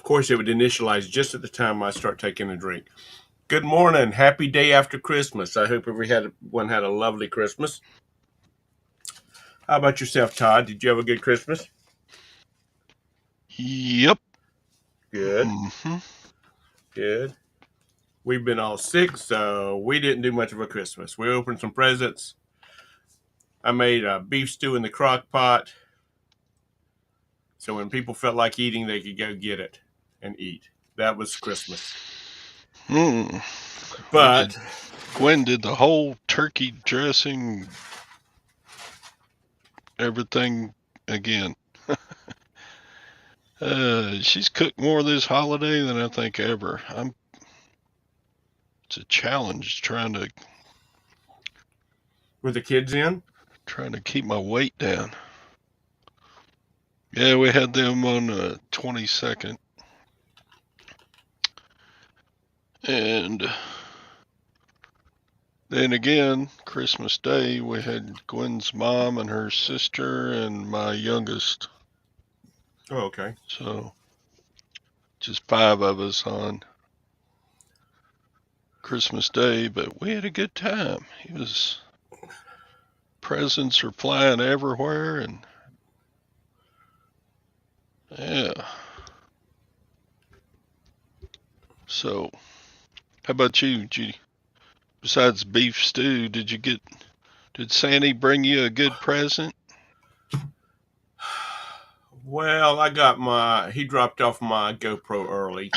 course, it would initialize just at the time I start taking a drink. Good morning. Happy day after Christmas. I hope everyone had a lovely Christmas. How about yourself, Todd? Did you have a good Christmas? Yep. Good. Mm-hmm. Good. We've been all sick, so we didn't do much of a Christmas. We opened some presents. I made a beef stew in the crock pot, so when people felt like eating, they could go get it and eat. That was Christmas. Hmm. We did. But Gwen did the whole turkey dressing, everything again. She's cooked more this holiday than I think ever. It's a challenge were the kids in? trying to keep my weight down. Yeah, we had them on the 22nd, and then again, Christmas Day, we had Gwen's mom and her sister and my youngest. Oh, okay. So just 5 of us on Christmas Day, but we had a good time. Presents are flying everywhere, and yeah. So, how about you, G? Besides beef stew, did Sandy bring you a good present? Well, he dropped off my GoPro early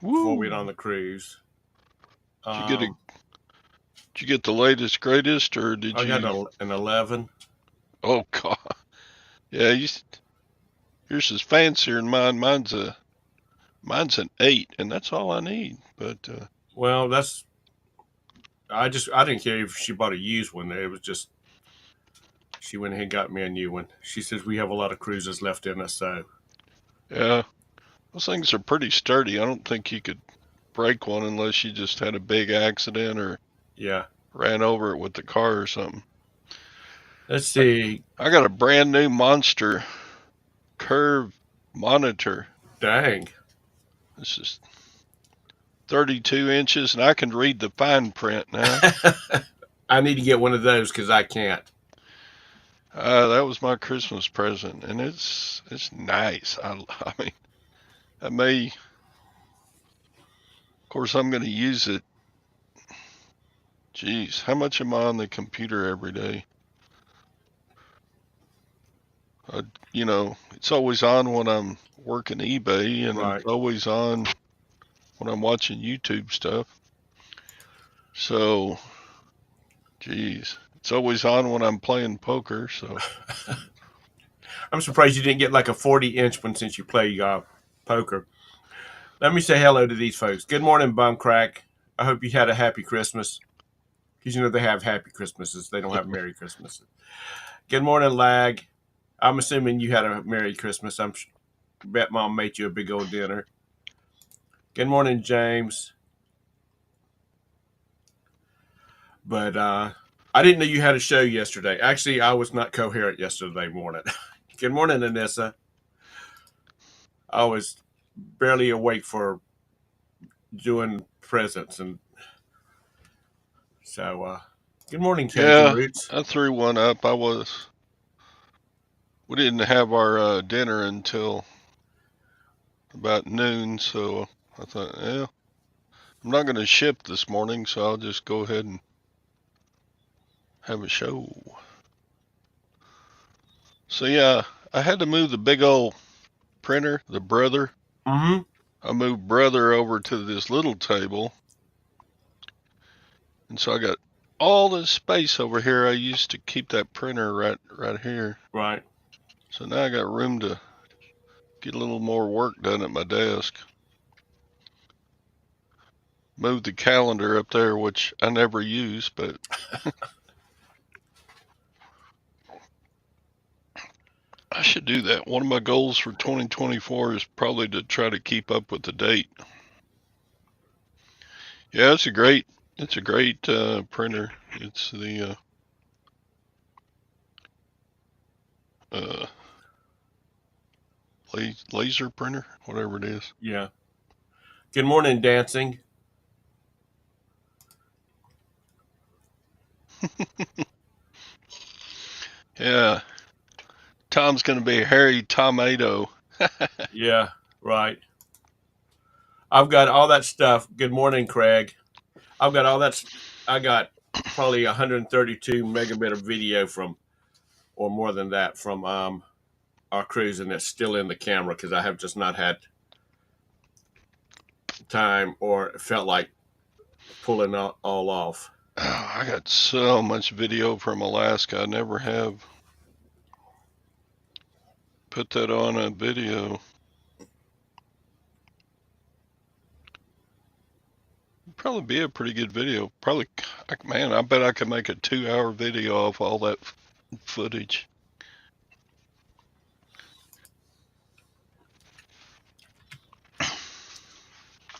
before we went on Woo! the cruise. Did you get a Um, did you get the latest greatest, or did I got you? an 11. Oh God, yeah, yours is fancier than mine. Mine's an 8, and that's all I need. But Well, I didn't care if she bought a used one. It was just she went ahead and got me a new one. She says we have a lot of cruises left in us, so yeah, those things are pretty sturdy. I don't think you could break one unless you just had a big accident or yeah. ran over it with the car or something. Let's I, see. I got a brand new Monster curve monitor. Dang. This is 32 inches, and I can read the fine print now. I need to get one of those because I can't. That was my Christmas present, and it's nice. I mean, of course, I'm going to use it. Geez, how much am I on the computer every day? It's always on when I'm working eBay, and it's Right. always on when I'm watching YouTube stuff. So, geez, it's always on when I'm playing poker. So, I'm surprised you didn't get like a 40-inch one since you play poker. Let me say hello to these folks. Good morning, Bumcrack. I hope you had a happy Christmas. Because they have happy Christmases. They don't have Merry Christmases. Good morning, Lag. I'm assuming you had a Merry Christmas. Bet Mom made you a big old dinner. Good morning, James. But I didn't know you had a show yesterday. Actually, I was not coherent yesterday morning. Good morning, Anissa. I was barely awake for doing presents, and so good morning, Cajun yeah, Roots. I threw one up. We didn't have our dinner until about noon, so I thought, yeah, I'm not going to ship this morning, so I'll just go ahead and have a show. So yeah, I had to move the big old printer, the Brother. Mm-hmm. I moved Brother over to this little table, and so I got all this space over here. I used to keep that printer right here. Right. So now I got room to get a little more work done at my desk. Moved the calendar up there, which I never use, but I should do that. One of my goals for 2024 is probably to try to keep up with the date. Yeah, it's a great printer. It's the laser printer, whatever it is. Yeah. Good morning, dancing. Yeah, Tom's gonna be Harry Tomato. Yeah, right. I've got all that stuff. Good morning, Craig. I've got all that. I got probably 132 megabit of video from, or more than that, from our cruise, and it's still in the camera because I have just not had time or felt like pulling all off. Oh, I got so much video from Alaska. I never have put that on a video. Probably be a pretty good video. Probably, man, I bet I could make a 2-hour video off all that footage.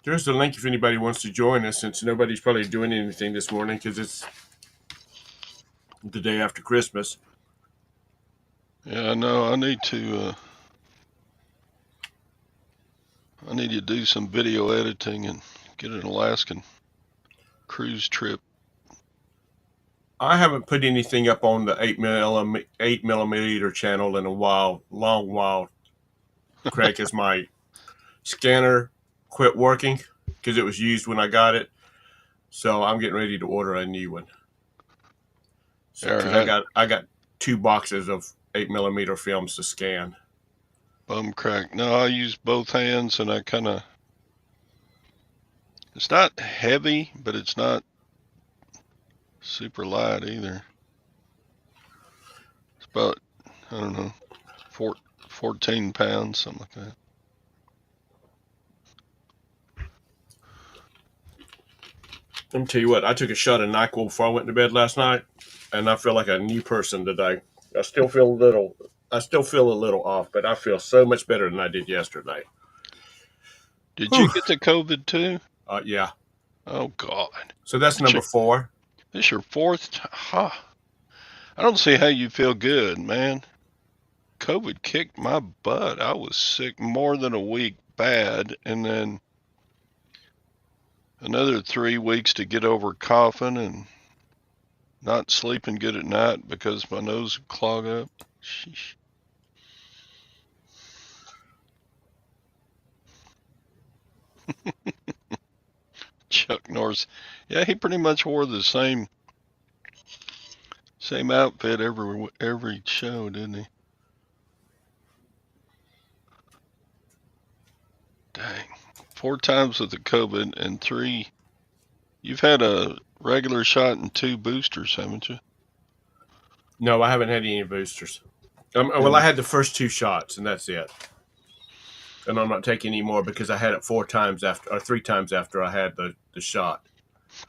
There's the link if anybody wants to join us, since nobody's probably doing anything this morning because it's the day after Christmas. Yeah, I know. I need to do some video editing and get an Alaskan cruise trip. I haven't put anything up on the 8 millimeter channel in a while, long while. Craig, as my scanner quit working because it was used when I got it, so I'm getting ready to order a new one. So All because right, I got 2 boxes of 8 millimeter films to scan. bum crack. No, I use both hands, and I kind of. It's not heavy, but it's not super light either. It's about, I don't know, 14 pounds, something like that. Let me tell you what, I took a shot of NyQuil before I went to bed last night, and I feel like a new person today. I still feel a little off, but I feel so much better than I did yesterday. Did you Whew. get the COVID too? Yeah. Oh God. So that's This number your, 4. this your fourth time? Huh. I don't see how you feel good, man. COVID kicked my butt. I was sick more than a week bad, and then another 3 weeks to get over coughing and not sleeping good at night because my nose would clog up. Sheesh. Chuck Norris. Yeah, he pretty much wore the same outfit every show, didn't he? Dang. 4 times with the COVID and 3. You've had a regular shot and 2 boosters, haven't you? No, I haven't had any boosters. Well, I And had the first 2 shots, and that's it. And I'm not taking any more because I had it 4 times after, or 3 times after I had the shot.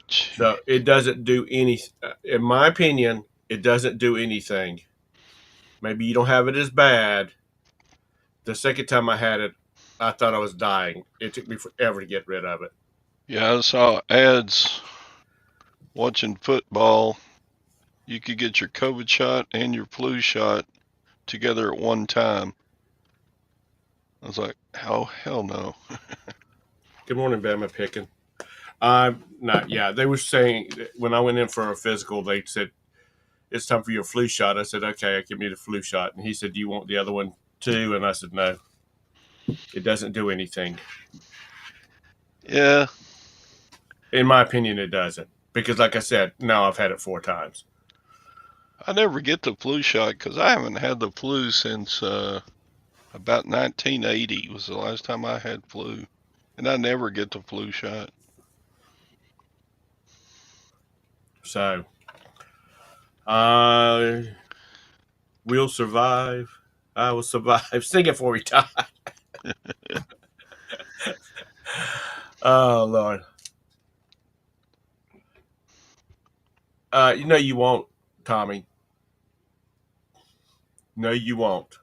So it doesn't do any. In my opinion, it doesn't do anything. Maybe you don't have it as bad. The second time I had it, I thought I was dying. It took me forever to get rid of it. yeah, I saw ads watching football. You could get your COVID shot and your flu shot together at one time. I was like, oh, hell no. Good morning, Bama Picking. I'm not. Yeah, they were saying when I went in for a physical, they said it's time for your flu shot. I said, okay, give me the flu shot. And he said, do you want the other one too? And I said, no, it doesn't do anything. Yeah, In my opinion, it doesn't. Because, like I said, now I've had it 4 times. I never get the flu shot because I haven't had the flu since about 1980 was the last time I had flu. And I never get the flu shot. So, I will survive. I will survive. Sing it for me, Todd. Oh, Lord. You know you won't, Tommy. No, you won't.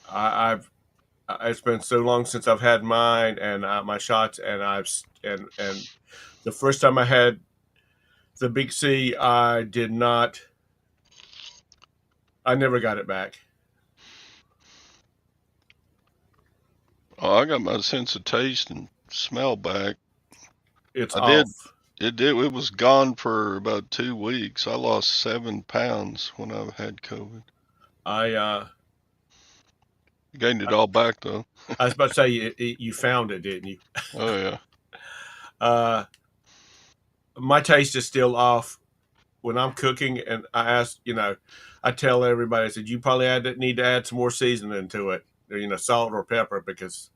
I've it's been so long since I've had mine and my shots, and and the first time I had the big C, I did not. I never got it back. Oh, I got my sense of taste and smell back. It's I did. off. It did. It was gone for about 2 weeks. I lost 7 pounds when I had COVID. I Gained it I, all back though. I was about to say you found it, didn't you? Oh yeah. Uh, my taste is still off when I'm cooking, and I ask, I tell everybody, I said, you probably need to add some more seasoning to it, or, salt or pepper, because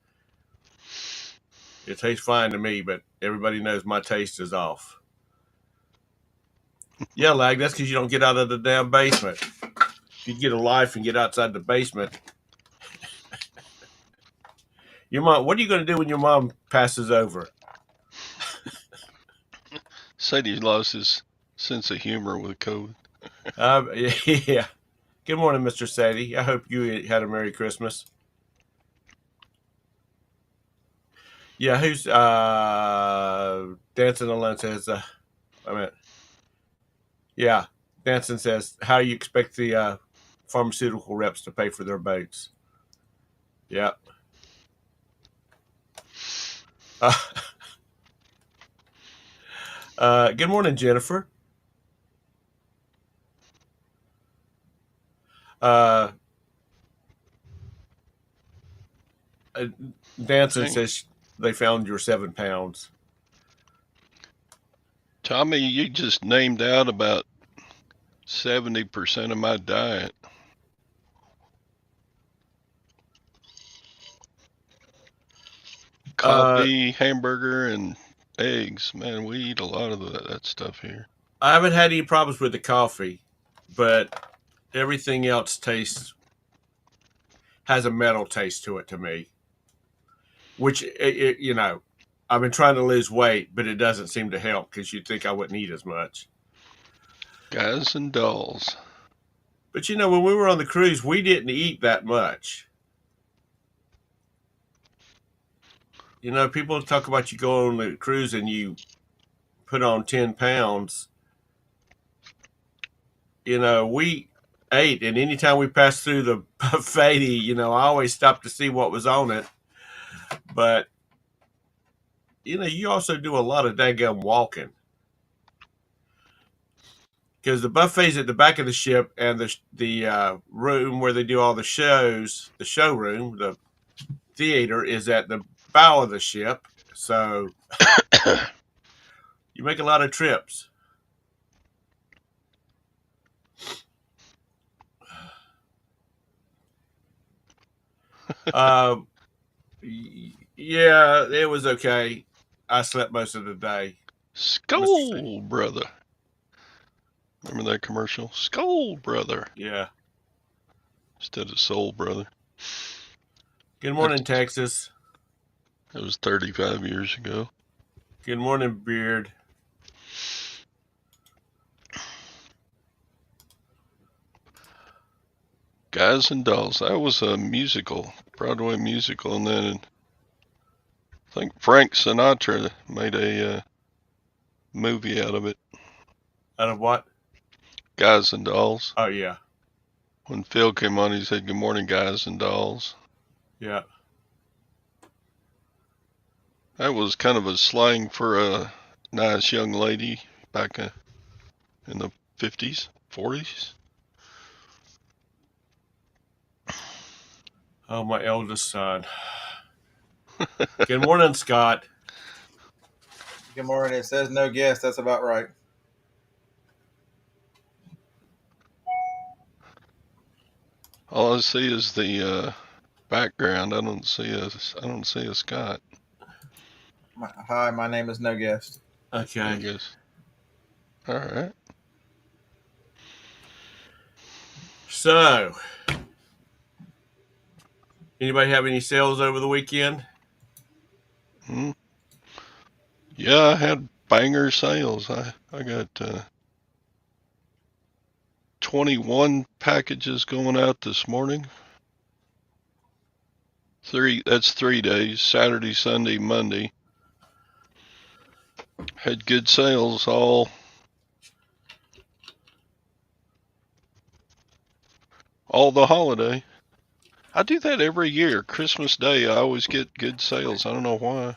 it tastes fine to me, but everybody knows my taste is off. Yeah, Lag, that's because you don't get out of the damn basement. If you get a life and get outside the basement, your mom, what are you going to do when your mom passes over? Sadie lost his sense of humor with COVID. Yeah. Good morning, Mr. Sadie. I hope you had a Merry Christmas. Yeah, who's dancing alone says, I mean, yeah, Dancing says, how you expect the pharmaceutical reps to pay for their boats? Yeah. Uh, good morning, Jennifer. Uh, uh, Dancing Dang. says they found your 7 pounds. Tommy, you just named out about 70% of my diet. Uh, Coffee, hamburger, and eggs. Man, we eat a lot of that stuff here. I haven't had any problems with the coffee, but everything else has a metal taste to it to me. Which I've been trying to lose weight, but it doesn't seem to help because you'd think I wouldn't eat as much. Guys and dolls. But when we were on the cruise, we didn't eat that much. People talk about you go on the cruise and you put on 10 pounds. We ate, and anytime we passed through the buffet, I always stopped to see what was on it. But you also do a lot of daggum walking because the buffet's at the back of the ship, and the room where they do all the shows, the showroom, the theater, is at the bow of the ship. So you make a lot of trips. Uh, yeah, it was okay. I slept most of the day, Mr. C. Skull brother. Remember that commercial? Skull brother. Yeah. Instead of soul brother. Good That's, morning, Texas. that was 35 years ago. Good morning, Beard. Guys and Dolls. That was a musical, Broadway musical, and then I think Frank Sinatra made a movie out of it. Out of what? Guys and Dolls. Oh, yeah. When Phil came on, he said, "Good morning, guys and dolls." Yeah. That was kind of a slang for a nice young lady back in the 50s, 40s. Oh, my eldest son. Good morning, Scott. Good morning. It says no guest. That's about right. All I see is the background. I don't see a Scott. Hi, my name is no guest. I Okay. guess. All right. So, anybody have any sales over the weekend? Hmm. Yeah, I had banger sales. I got 21 packages going out this morning. That's 3 days, Saturday, Sunday, Monday. Had good sales all the holiday. I do that every year. Christmas Day, I always get good sales. I don't know why.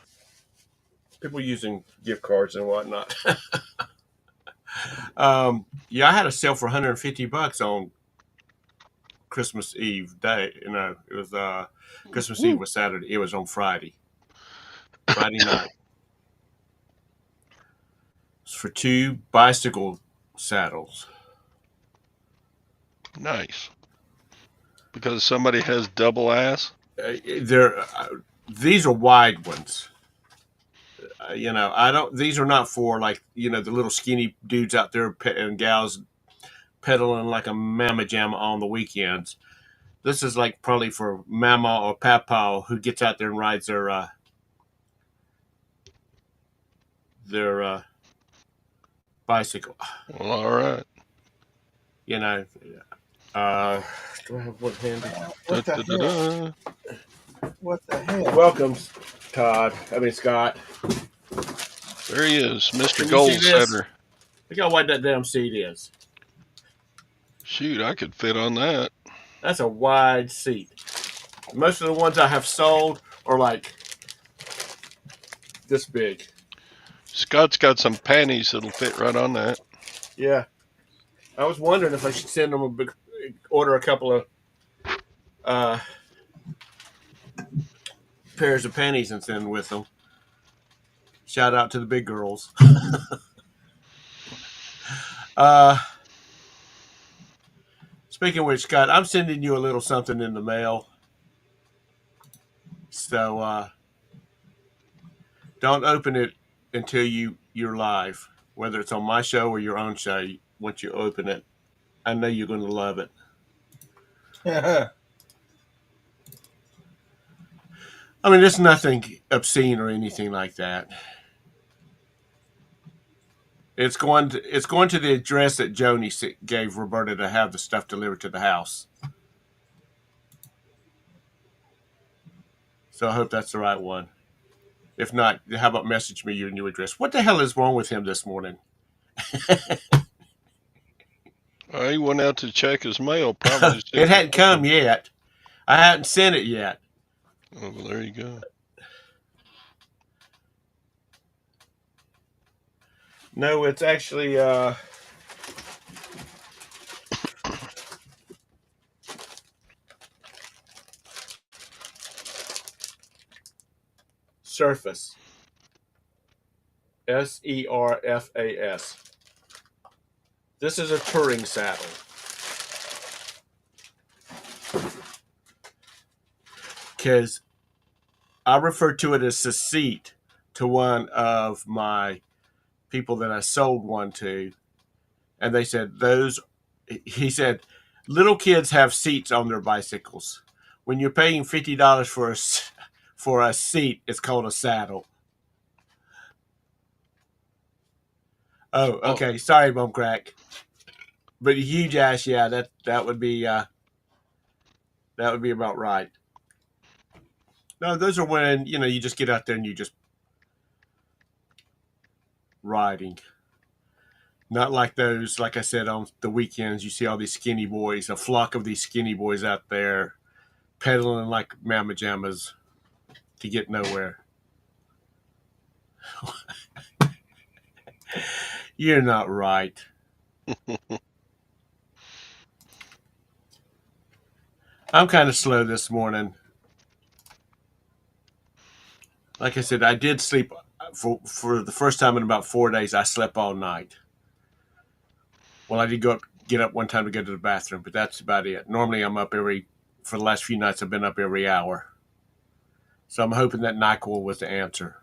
People using gift cards and whatnot. Yeah, I had a sale for $150 on Christmas Eve day. It was Christmas Eve Woo. was Saturday. It was on Friday night. It's for 2 bicycle saddles. Nice. Because somebody has double ass? These are wide ones. I don't. These are not for like the little skinny dudes out there and gals pedaling like a mamma jamma on the weekends. This is like probably for mama or papa who gets out there and rides their bicycle. Well, all right. You know. Uh, do I have one handy? Da, What the da, da, hell? da. What the hell? Welcome, Todd. I mean Scott. There he is, Mr. Can you Goal see this? Setter. Look how wide that damn seat is. Shoot, I could fit on that. That's a wide seat. Most of the ones I have sold are like this big. Scott's got some panties that'll fit right on that. Yeah. I was wondering if I should send them order a couple of pairs of panties and send with them. Shout out to the big girls. Speaking of which, Scott, I'm sending you a little something in the mail. So don't open it until you're live, whether it's on my show or your own show. Once you open it, I know you're going to love it. I mean, it's nothing obscene or anything like that. It's going to the address that Joni gave Roberta to have the stuff delivered to the house. So I hope that's the right one. If not, how about message me your new address? What the hell is wrong with him this morning? He went out to check his mail. Probably. It hadn't come yet. I hadn't sent it yet. Oh, well, there you go. No, it's actually Surface. Serfas. This is a touring saddle. Because I refer to it as a seat to one of my people that I sold one to. And they said he said, little kids have seats on their bicycles. When you're paying $50 for a seat, it's called a saddle. Oh, okay. Sorry, Bum Crack. But a huge ass, yeah, that would be about right. No, those are when you just get out there and you just riding. Not like those, like I said, on the weekends, you see all these skinny boys, a flock of these skinny boys out there pedaling like mamma jammas to get nowhere. You're not right. I'm kind of slow this morning. Like I said, I did sleep for the first time in about 4 days. I slept all night. Well, I did get up one time to go to the bathroom, but that's about it. Normally, I'm up for the last few nights, I've been up every hour. So I'm hoping that NyQuil was the answer.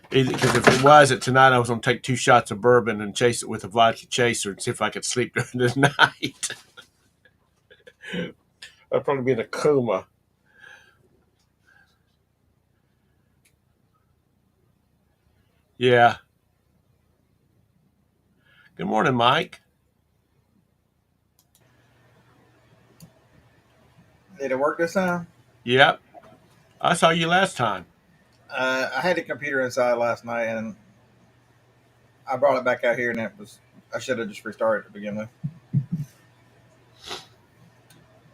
Because if it wasn't, tonight I was going to take 2 shots of bourbon and chase it with a vodka chaser and see if I could sleep during the night. I'd probably be in a coma. Yeah. Good morning, Mike. Did it work this time? Yep. I saw you last time. I had the computer inside last night, and I brought it back out here, and I should have just restarted to begin with.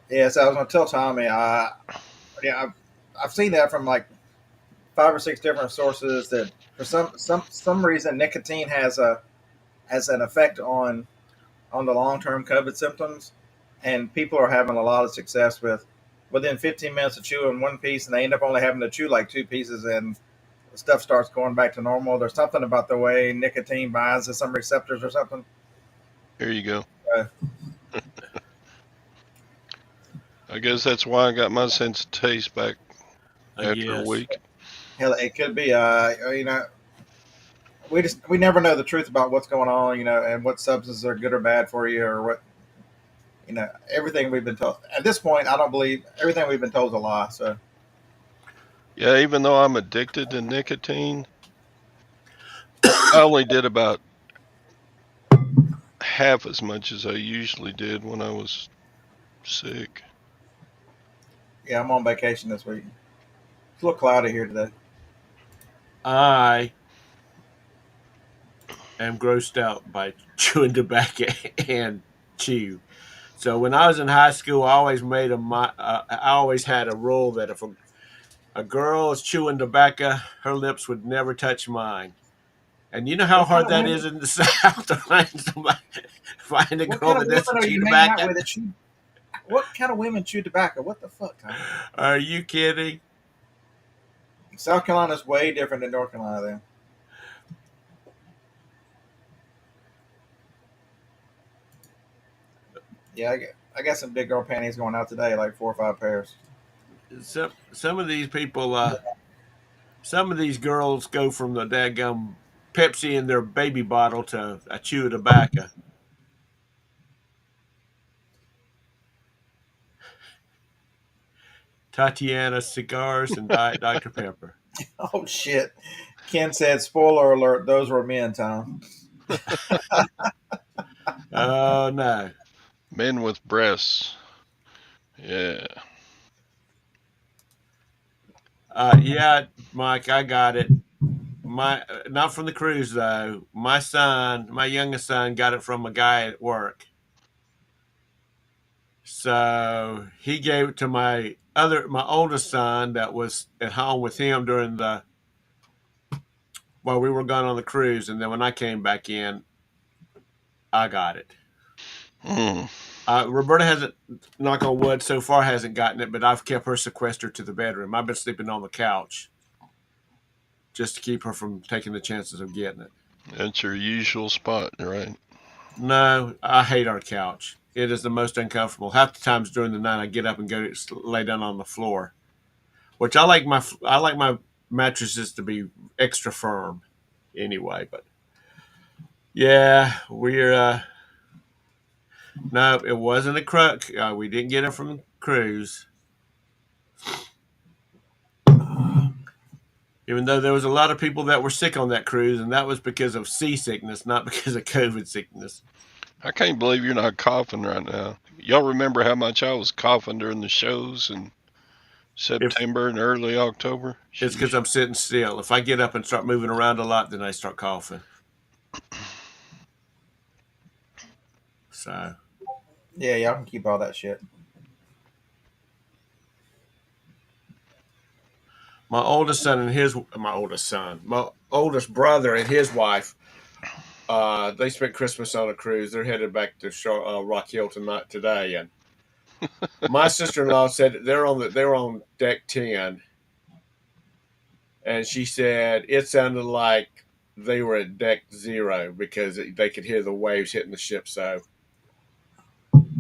Yeah, so I was going to tell Tommy. Yeah, I've seen that from like 5 or 6 different sources that for some reason nicotine has an effect on the long term COVID symptoms, and people are having a lot of success with within 15 minutes of chewing one piece, and they end up only having to chew like 2 pieces, and the stuff starts going back to normal. There's something about the way nicotine binds to some receptors or something. Here you go. Uh, I guess that's why I got my sense of taste back I after a guess. week. Hell, it could be. We never know the truth about what's going on. And what substances are good or bad for you, or what. Everything we've been told. At this point, I don't believe everything we've been told is a lie. So Yeah, even though I'm addicted to nicotine, I only did about half as much as I usually did when I was sick. yeah, I'm on vacation this week. It's a little cloudy here today. I am grossed out by chewing tobacco and chew. So when I was in high school, I always had a rule that if a girl is chewing tobacco, her lips would never touch mine. And you know how What kind hard of that women? is in the South to find a What girl kind of that women doesn't are chew you hanging out tobacco. with that chew? What kind of women chew tobacco? What the fuck, Tom? Are you kidding? South Carolina's way different than North Carolina. Then, yeah, I got some big girl panties going out today, like 4 or 5 pairs. Some of these people, some of these girls go from the daggum Pepsi in their baby bottle to a chew of tobacco. Tatiana cigars and Diet Dr. Pepper. Oh shit! Ken said, "Spoiler alert: those were men, Tom." Oh no. Men with breasts. Yeah. Yeah, Mike, I got it. My not from the cruise though. My youngest son, got it from a guy at work. So he gave it to my oldest son that was at home with him during the while we were gone on the cruise, and then when I came back in, I got it. Mm. Roberta hasn't, knock on wood, so far hasn't gotten it, but I've kept her sequestered to the bedroom. I've been sleeping on the couch just to keep her from taking the chances of getting it. That's your usual spot, right? No, I hate our couch. It is the most uncomfortable. Half the times during the night, I get up and go to lay down on the floor, which I like my mattresses to be extra firm anyway. But yeah, we're no, it wasn't a crook. We didn't get it from the cruise, even though there was a lot of people that were sick on that cruise, and that was because of seasickness, not because of COVID sickness. I can't believe you're not coughing right now. Y'all remember how much I was coughing during the shows in If September and early October? it's because Sheesh. I'm sitting still. If I get up and start moving around a lot, then I start coughing. So Yeah, y'all can keep all that shit. my oldest brother and his wife, they spent Christmas on a cruise. They're headed back to Rock Hill tonight today, and my sister-in-law said that they were on deck 10, and she said it sounded like they were at deck 0 because they could hear the waves hitting the ship. So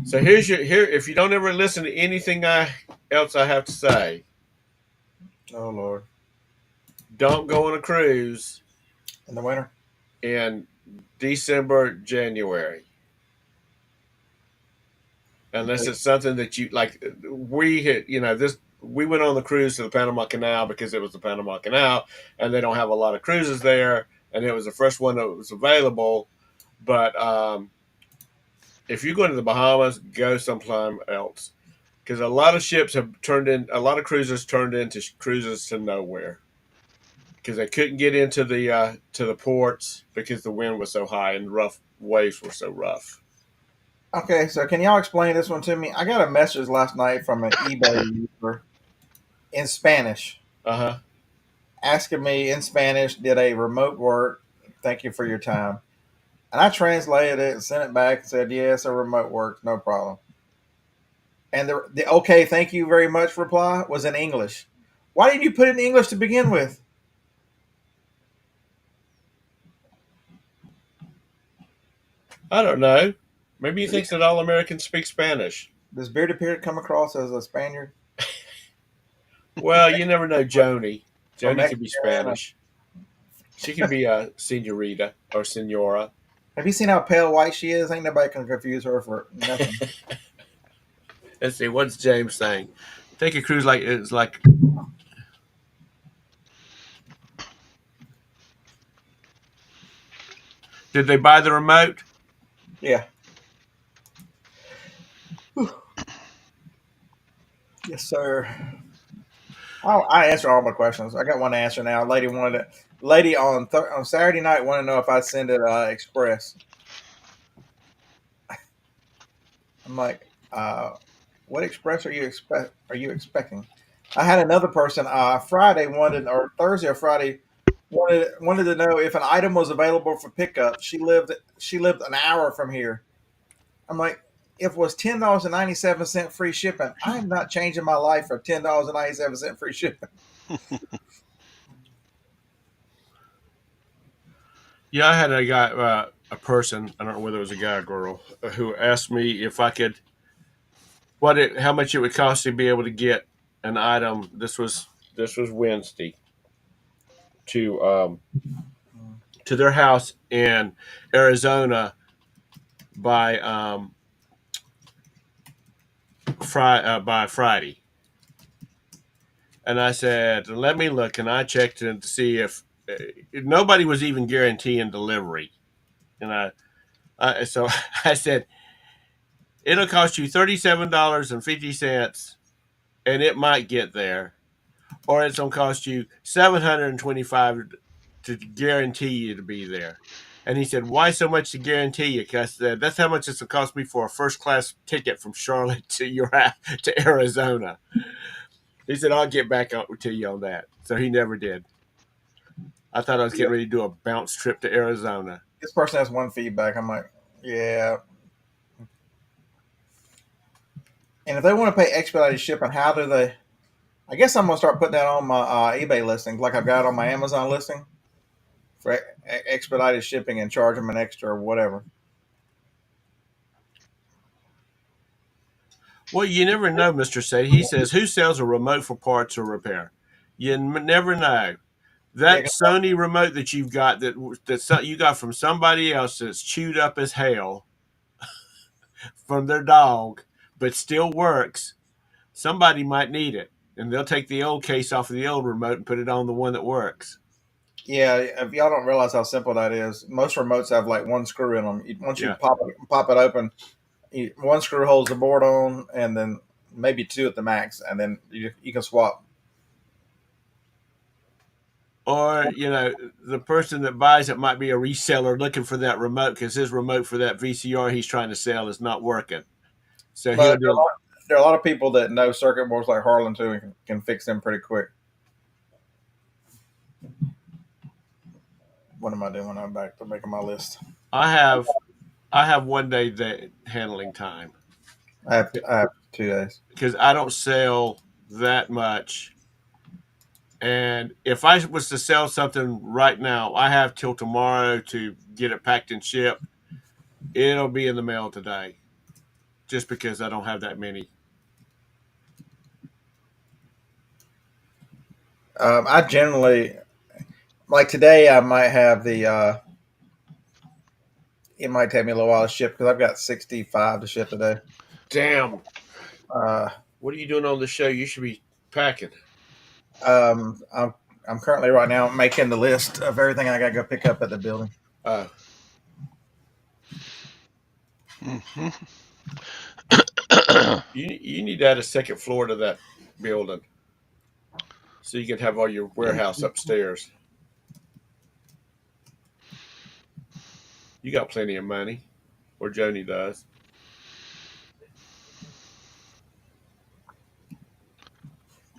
here. If you don't ever listen to anything else I have to say, Oh Lord, don't go on a cruise in the winter. in December, January, unless it's something that you like. We hit, this. We went on the cruise to the Panama Canal because it was the Panama Canal, and they don't have a lot of cruises there, and it was the first one that was available. But if you go to the Bahamas, go sometime else because a lot of cruisers turned into cruises to nowhere because they couldn't get into the ports because the wind was so high and rough waves were so rough. Okay, so can y'all explain this one to me? I got a message last night from an eBay user in Spanish Uh huh. asking me in Spanish, did a remote work? Thank you for your time. And I translated it and sent it back and said, yes, a remote works, no problem. And the okay, thank you very much reply was in English. Why didn't you put it in English to begin with? I don't know. Maybe he thinks that all Americans speak Spanish. Does Bearded Beard come across as a Spaniard Well, you never know, Joni. or Joni could be Mexican? Spanish. She could be a senorita or senora. Have you seen how pale white she is? Ain't nobody can confuse her for nothing. Let's see. What's James saying? Take a cruise like it's like. Did they buy the remote? Yeah. Yes, sir. I answer all my questions. I got one answer now. Lady wanted it. Lady on Saturday night wanted to know if I send it express. I'm like, what express are you expecting? I had another person Friday wanted or Thursday or Friday wanted to know if an item was available for pickup. She lived an hour from here. I'm like, if it was $10.97 free shipping, I'm not changing my life for $10.97 free shipping. Yeah, I had a guy, a person. I don't know whether it was a guy or girl, who asked me if I could, how much it would cost to be able to get an item. This was Wednesday to to their house in Arizona by by Friday. And I said, let me look. And I checked to see if nobody was even guaranteeing delivery. And so I said, it'll cost you $37.50 and it might get there. Or it's going to cost you $725 to guarantee you to be there. And he said, why so much to guarantee you? Because I said, that's how much it's going to cost me for a first class ticket from Charlotte to to Arizona. He said, I'll get back to you on that. So he never did. I thought I was Yeah. getting ready to do a bounce trip to Arizona. This person has one feedback. I'm like, yeah. And if they want to pay expedited shipping, how do they? I guess I'm gonna start putting that on my eBay listing, like I've got on my Amazon listing for expedited shipping and charge them an extra or whatever. Well, you never know, Mr. Say. He says, who sells a remote for parts or repair? You never know. Yeah, That Sony remote that you've got that you got from somebody else that's chewed up as hell from their dog, but still works. Somebody might need it, and they'll take the old case off of the old remote and put it on the one that works. yeah. If y'all don't realize how simple that is, most remotes have like one screw in them. Once you Yeah. pop it open, one screw holds the board on, and then maybe two at the max, and then you can swap. Or, the person that buys it might be a reseller looking for that remote because his remote for that VCR he's trying to sell is not working. So he'll But do. there are a lot of people that know circuit boards like Harlan too and can fix them pretty quick. What am I doing when I'm back to making my list? I have 1 day that handling time I have 2 days. because I don't sell that much. And if I was to sell something right now, I have till tomorrow to get it packed and shipped. It'll be in the mail today, just because I don't have that many. I generally like today. I might have the. It might take me a little while to ship because I've got 65 to ship today. Damn! Uh, What are you doing on the show? You should be packing. um, I'm I'm currently right now making the list of everything I got to go pick up at the building. Uh, Mhm. you need to add a second floor to that building so you can have all your warehouse upstairs. You got plenty of money, or Joni does.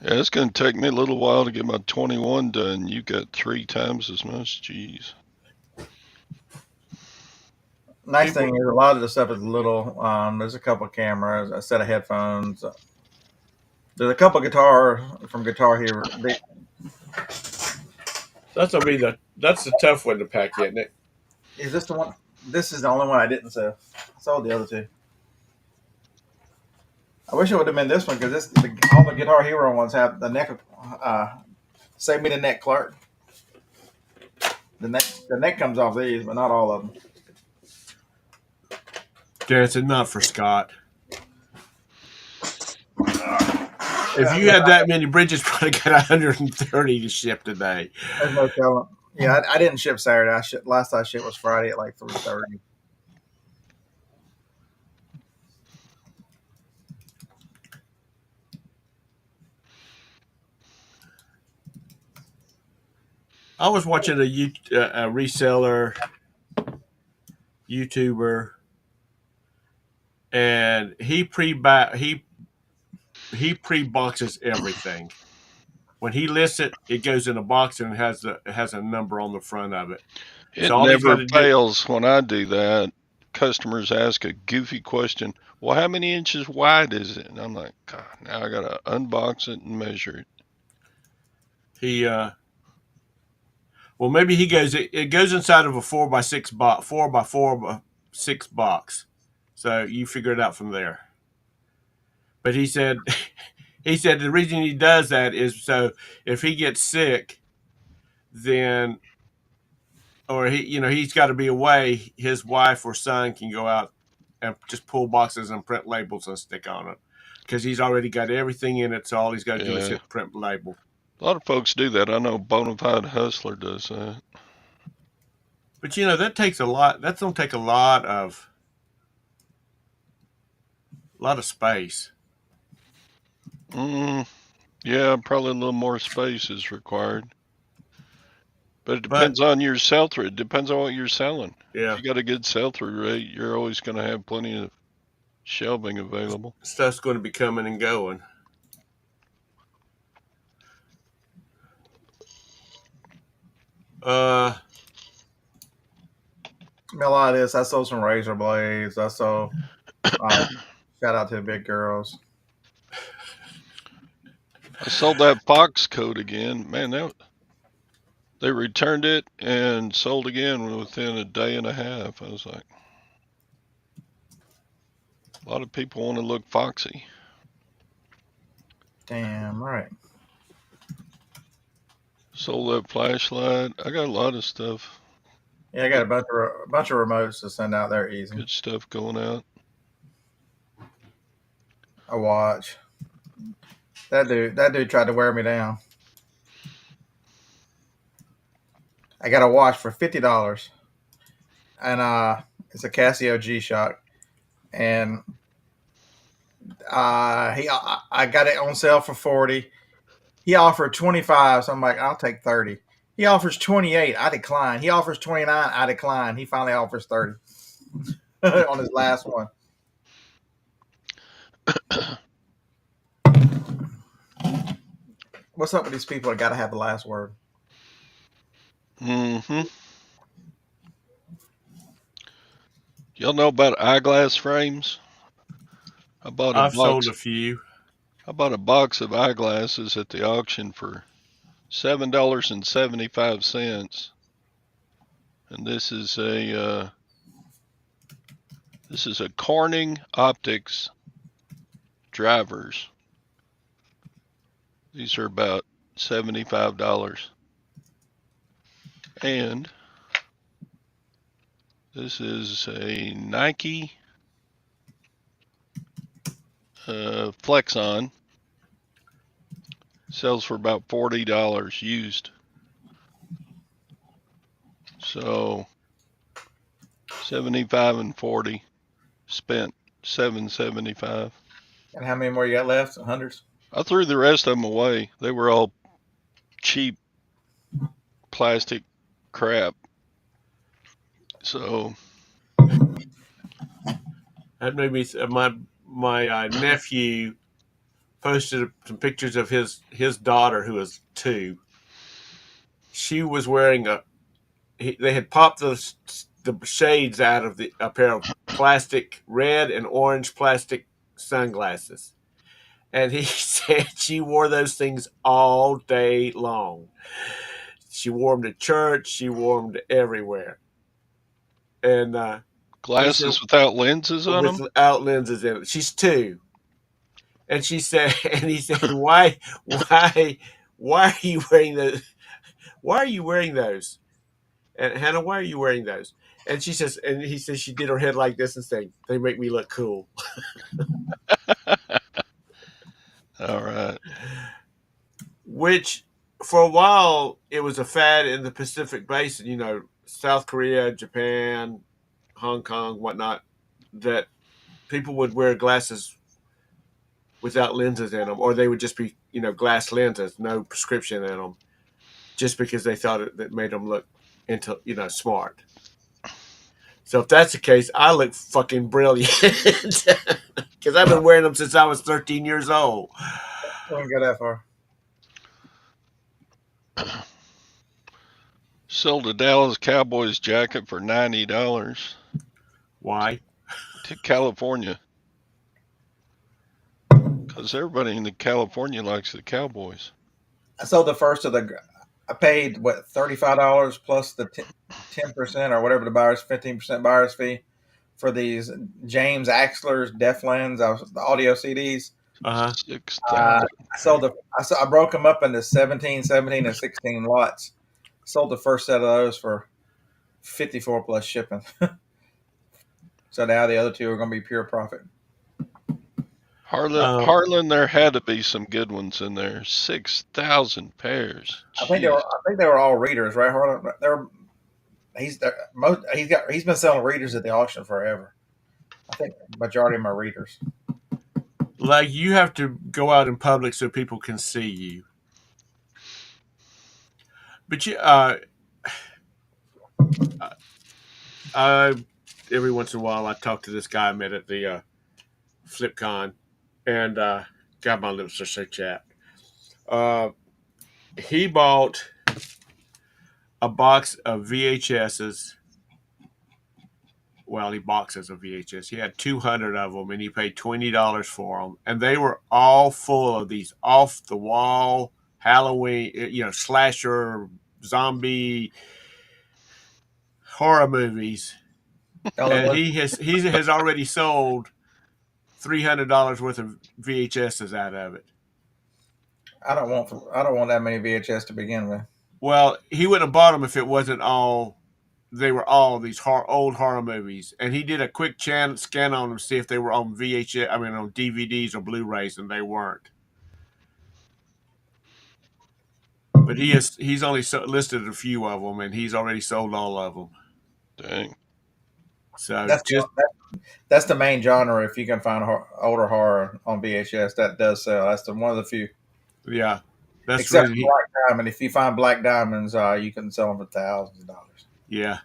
Yeah, it's going to take me a little while to get my 21 done. You got 3 times as much. Jeez. Nice People, thing is a lot of the stuff is little. There's a couple of cameras, a set of headphones. There's a couple of guitar from Guitar Hero. that's the tough one to pack, isn't it? Is this the one? This is the only one I didn't sell. I sold the other two. I wish it would have been this one because all the Guitar Hero ones have the neck. Save me the neck, Clark. The neck comes off these, but not all of them. Dancing, not for Scott. If Yeah, you had that many bridges, probably got 130 to ship today. there's no telling. Yeah, I didn't ship Saturday. Last I shipped was Friday at like 3:30. I was watching a reseller YouTuber, and he pre boxes everything. When he lists it, it goes in a box and it has a number on the front of it. It So all he's got never to do, fails when I do that. Customers ask a goofy question. Well, how many inches wide is it? And I'm like, God, now I got to unbox it and measure it. he well, maybe it goes inside of a 4x6 box, 4x4 by 6 box. So you figure it out from there. But he said he said the reason he does that is so if he gets sick, then or he's got to be away, his wife or son can go out and just pull boxes and print labels and stick on it because he's already got everything in it. So all he's got to do is Yeah. hit print label. A lot of folks do that. I know Bonafide Hustler does that. But that takes a lot. That's gonna take a lot of space. Yeah, probably a little more space is required. But it But depends on your sell through. It depends on what you're selling. yeah, If you got a good sell through rate, you're always going to have plenty of shelving available. stuff's going to be coming and going. Uh, A lot of this. I sold some razor blades. I sold. Shout out to the big girls. I sold that Fox coat again. Man, they returned it and sold again within a day and a half. I was like, a lot of people want to look foxy. Damn right. Sold that flashlight. I got a lot of stuff. Yeah, I got a bunch of remotes to send out there easy. Good stuff going out. A watch. That dude tried to wear me down. I got a watch for $50, and it's a Casio G-Shock, and I got it on sale for 40. He offered 25, so I'm like, I'll take 30. He offers 28, I decline. He offers 29, I decline. He finally offers 30 on his last one. What's up with these people that got to have the last word? Mm-hmm. Y'all know about eyeglass frames? I've sold a few. I bought a box of eyeglasses at the auction for $7.75, and this is a Corning Optics drivers. These are about $75, and this is a Nike Flex-On. Sells for about $40 used. So 75 and 40 spent $7.75. And how many more you got left? Hundreds? I threw the rest of them away. They were all cheap plastic crap. So That made me my nephew posted some pictures of his daughter who was 2. She was wearing they had popped the shades out of a pair of plastic red and orange plastic sunglasses, and he said she wore those things all day long. She wore them to church. She wore them to everywhere, and he said Glasses without lenses on them? without lenses in it. She's 2, and she said, and he said, why are you wearing those? Why are you wearing those? And Hannah, why are you wearing those? And she says, and he says she did her head like this and saying, they make me look cool. All right. Which, for a while, it was a fad in the Pacific Basin, South Korea, Japan, Hong Kong, whatnot, that people would wear glasses without lenses in them, or they would just be, glass lenses, no prescription in them, just because they thought that made them look smart. So if that's the case, I look fucking brilliant because I've been wearing them since I was 13 years old. Wouldn't go that far. Sold a Dallas Cowboys jacket for $90 Why? to California. Because everybody in California likes the Cowboys. I sold the first of the. I paid what $35 plus the 10% or whatever the buyer's 15% buyer's fee for these James Axler's Deflins, the audio CDs. 6,000. I broke them up into 17, 17, and 16 lots. Sold the first set of those for 54 plus shipping. So now the other 2 are going to be pure profit. Harlan, there had to be some good ones in there. 6,000 pairs. I think they were all readers, right, Harlan? He's been selling readers at the auction forever. I think the majority of them are readers. Like, you have to go out in public so people can see you. But every once in a while I talk to this guy I met at the FlipCon, and God, my lips are so chapped. He bought a box of VHSs. Well, he boxes of VHS. He had 200 of them, and he paid $20 for them. And they were all full of these off-the-wall Halloween, slasher, zombie, horror movies. And he has already sold $300 worth of VHSs out of it. I don't want that many VHS to begin with. Well, he wouldn't have bought them if it wasn't all. They were all these old horror movies, and he did a quick scan on them to see if they were on VHS. I mean, on DVDs or Blu-rays, and they weren't. But he's only listed a few of them, and he's already sold all of them. Dang. So that's the main genre. If you can find older horror on VHS, that does sell. That's one of the few. Yeah, that's except really, for Black Diamond. If you find Black Diamonds, you can sell them for thousands of dollars. Yeah,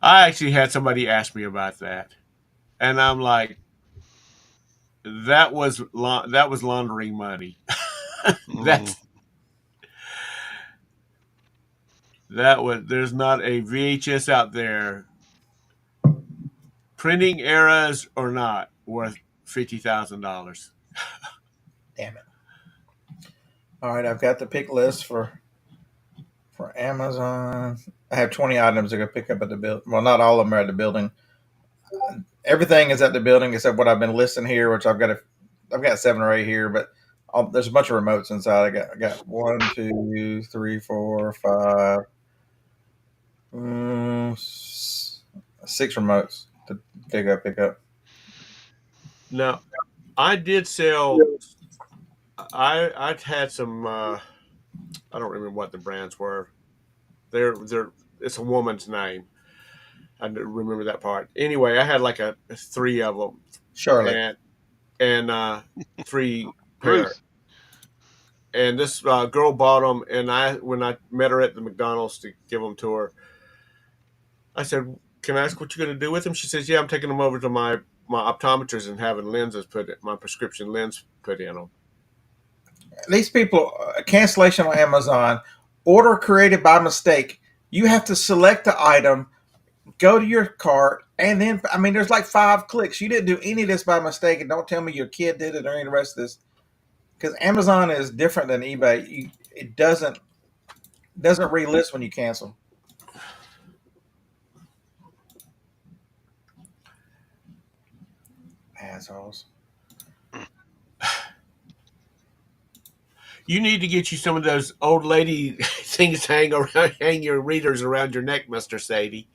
I actually had somebody ask me about that, and I'm like, that was laundering money. There's not a VHS out there, printing eras or not, worth $50,000. Damn it! All right, I've got the pick list for Amazon. I have 20 items to go pick up at the building. Well, not all of them are at the building. Everything is at the building except what I've been listing here, which I've got 7 or 8 here, but there's a bunch of remotes inside. I got 1, 2, 3, 4, 5, 6 remotes to pick up. Now, I did sell. I had some. I don't remember what the brands were. It's a woman's name. I don't remember that part. Anyway, I had like 3 of them. Charlotte. And 3 pairs. And this girl bought them, and when I met her at the McDonald's to give them to her, I said, "Can I ask what you're going to do with them?" She says, "Yeah, I'm taking them over to my optometrist and having my prescription lens put in them." these people cancellation on Amazon, order created by mistake. You have to select the item, go to your cart, and then I mean, there's like 5 clicks. You didn't do any of this by mistake, and don't tell me your kid did it or any of the rest of this. Because Amazon is different than eBay. It doesn't relist when you cancel. Assholes. You need to get you some of those old lady things hang your readers around your neck, Mister Sadie.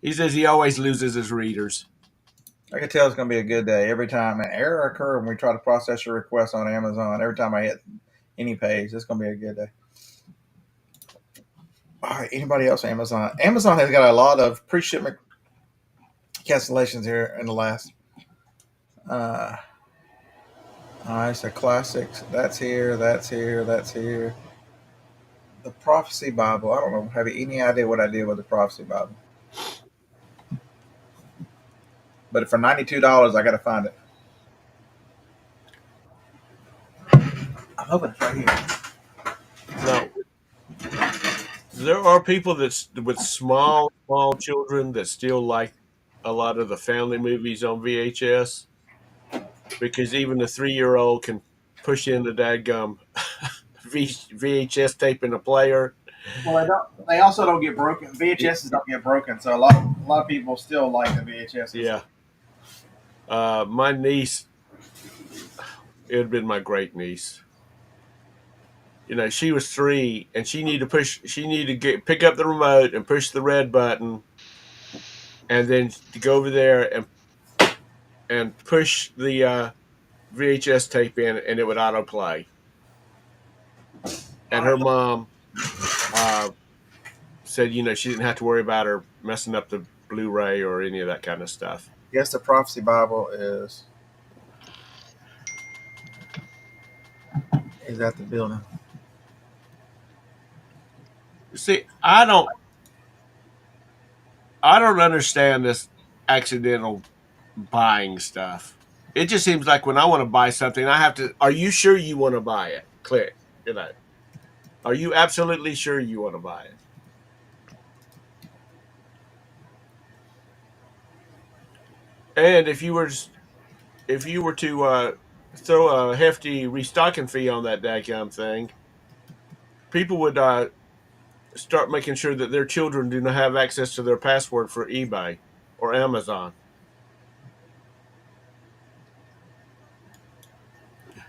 He says he always loses his readers. I can tell it's going to be a good day every time an error occurs when we try to process your request on Amazon. Every time I hit any page, it's going to be a good day. All right, anybody else? Amazon. Amazon has got a lot of pre-shipment cancellations here in the last. All right, so classics. That's here. That's here. That's here. The Prophecy Bible. I don't know. Have any idea what I did with the Prophecy Bible? But for $92, I got to find it. I'm hoping it's right here. Now, there are people that with small children that still like a lot of the family movies on VHS because even the 3-year-old can push in the dadgum VHS tape in a player. Well, they don't. They also don't get broken. VHSs don't get broken, so a lot of people still like the VHSs. Yeah. My niece, it had been my great niece. You know, she was 3, and she needed to push. She needed to pick up the remote and push the red button, and then to go over there and push the VHS tape in, and it would autoplay. And her mom said, you know, she didn't have to worry about her messing up the Blu-ray or any of that kind of stuff. Yes, the Prophecy Bible is at the building. See, I don't understand this accidental buying stuff. It just seems like when I want to buy something, I have to. Are you sure you want to buy it? Click. You know. Are you absolutely sure you want to buy it? And if you were to throw a hefty restocking fee on that daggum thing, people would start making sure that their children do not have access to their password for eBay or Amazon.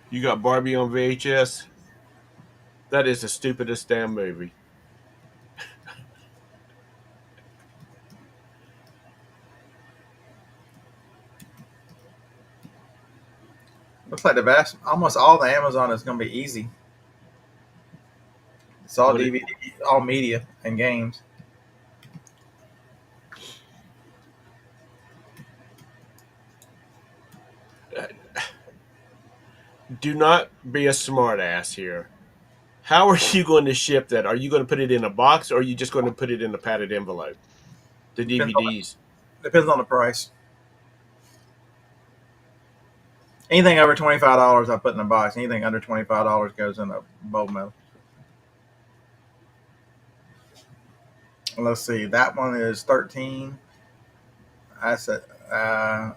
You got Barbie on VHS? That is the stupidest damn movie. Looks like almost all the Amazon is going to be easy. It's all What DVD, all media and games. Do not be a smartass here. How are you going to ship that? Are you going to put it in a box or are you just going to put it in a padded envelope? The DVDs. Depends on the price. Anything over $25, I put in a box. Anything under $25 goes in a bulk mail. Let's see. That one is 13. I said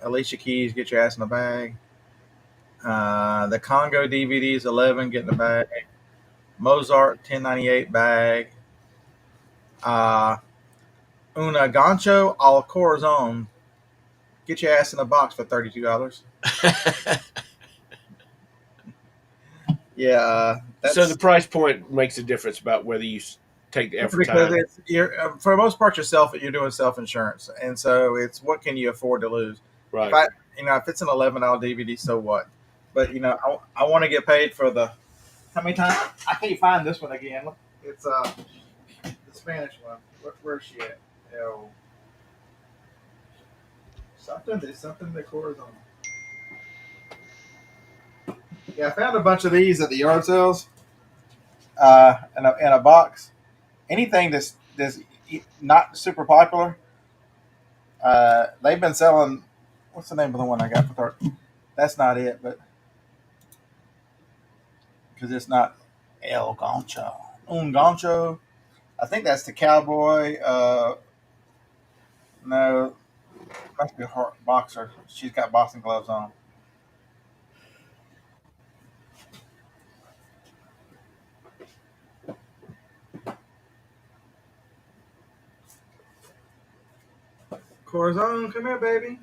Alicia Keys, Get Your Ass in the Bag. The Congo DVDs 11, Get in the Bag. Mozart 1098 bag. Una Gancho al Corazon. Get your ass in a box for $32. Yeah, So the price point makes a difference about whether you take the effort because time. for the most part you're doing self insurance, and so it's what can you afford to lose. Right. If it's an $11 DVD, so what? But I want to get paid for the how many times I can't find this one again. It's the Spanish one. Where's she at? Oh, something that Corazon. Yeah, I found a bunch of these at the yard sales. In a box. Anything that's not super popular. They've been selling. What's the name of the one I got for 30? That's not it, but because it's not El Gancho. Un Gancho. I think that's the cowboy. No, must be a boxer. She's got boxing gloves on. Corazon, come here, baby.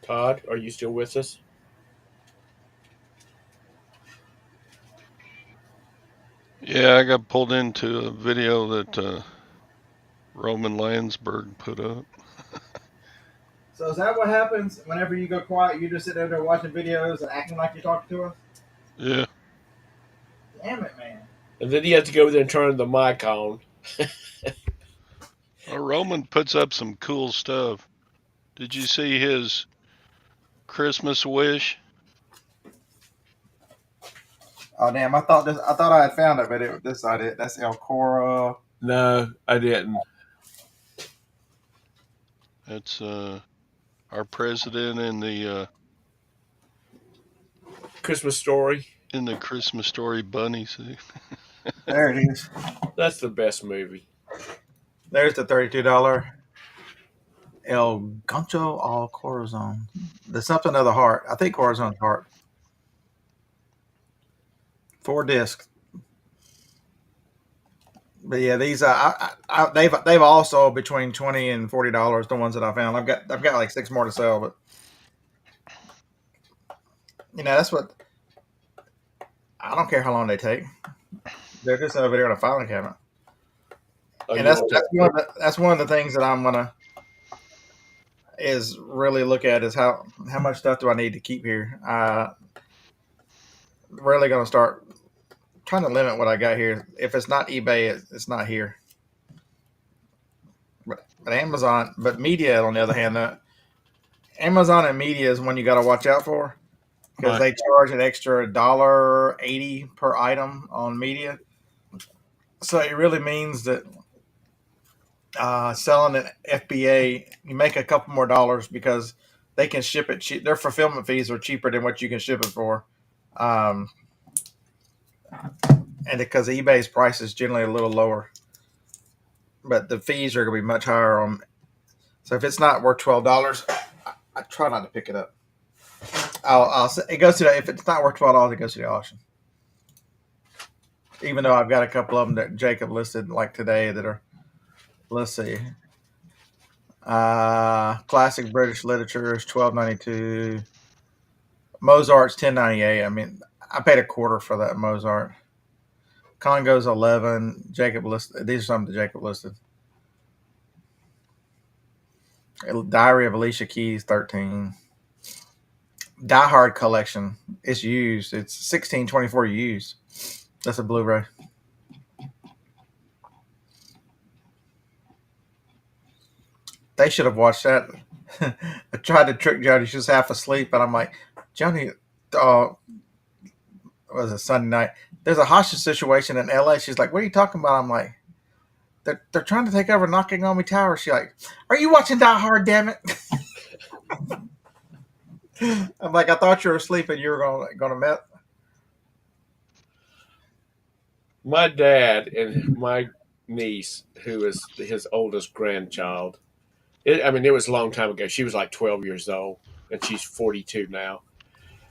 Todd, are you still with us? Yeah, I got pulled into a video that Roman Landsberg put up. So is that what happens whenever you go quiet? You just sit there watching videos and acting like you're talking to us? Yeah. Damn it, man. And then you have to go there and turn the mic on. Well, Roman puts up some cool stuff. Did you see his Christmas wish? Oh damn! I thought I had found it, but this side it. That's El Cora. No, I didn't. It's our president Christmas Story. in the Christmas Story bunny suit. There it is. That's the best movie. There's the $32 El Gancho al Corazon. There's something of the heart. I think Corazon's heart. 4 discs. But yeah, these they've also between $20 and $40. The ones that I found, I've got like 6 more to sell, but that's what I don't care how long they take. They're just over there in a filing cabinet, Oh, and you want that's one of the things that I'm gonna is really look at is how much stuff do I need to keep here. Really gonna start trying to limit what I got here. If it's not eBay, it's not here. But Amazon, but media on the other hand, Amazon and media is one you got to watch out for because right. they charge an extra $1.80 per item on media. So it really means that selling an FBA, you make a couple more dollars because they can ship it cheap. Their fulfillment fees are cheaper than what you can ship it for. Um, and because eBay's price is generally a little lower, but the fees are going to be much higher on. So if it's not worth $12, I try not to pick it up. It goes to if it's not worth $12, it goes to the auction. Even though I've got a couple of them that Jacob listed like today that are, let's see, classic British literature is $12.92. Mozart's $10.98. I mean, I paid a quarter for that Mozart. Congo's 11. Jacob listed. These are some that Jacob listed. Diary of Alicia Keys 13. Die Hard collection. It's used. It's 1624 used. That's a Blu-ray. They should have watched that. I tried to trick Johnny. She was half asleep, and I'm like, Johnny, was it Sunday night? There's a hostage situation in LA. She's like, what are you talking about? I'm like, they're trying to take over Knocking on Me Tower. She's like, are you watching Die Hard, damn it? I'm like, I thought you were asleep and you were gonna met. My dad and my niece, who is his oldest grandchild. It was a long time ago. She was like 12 years old, and she's 42 now.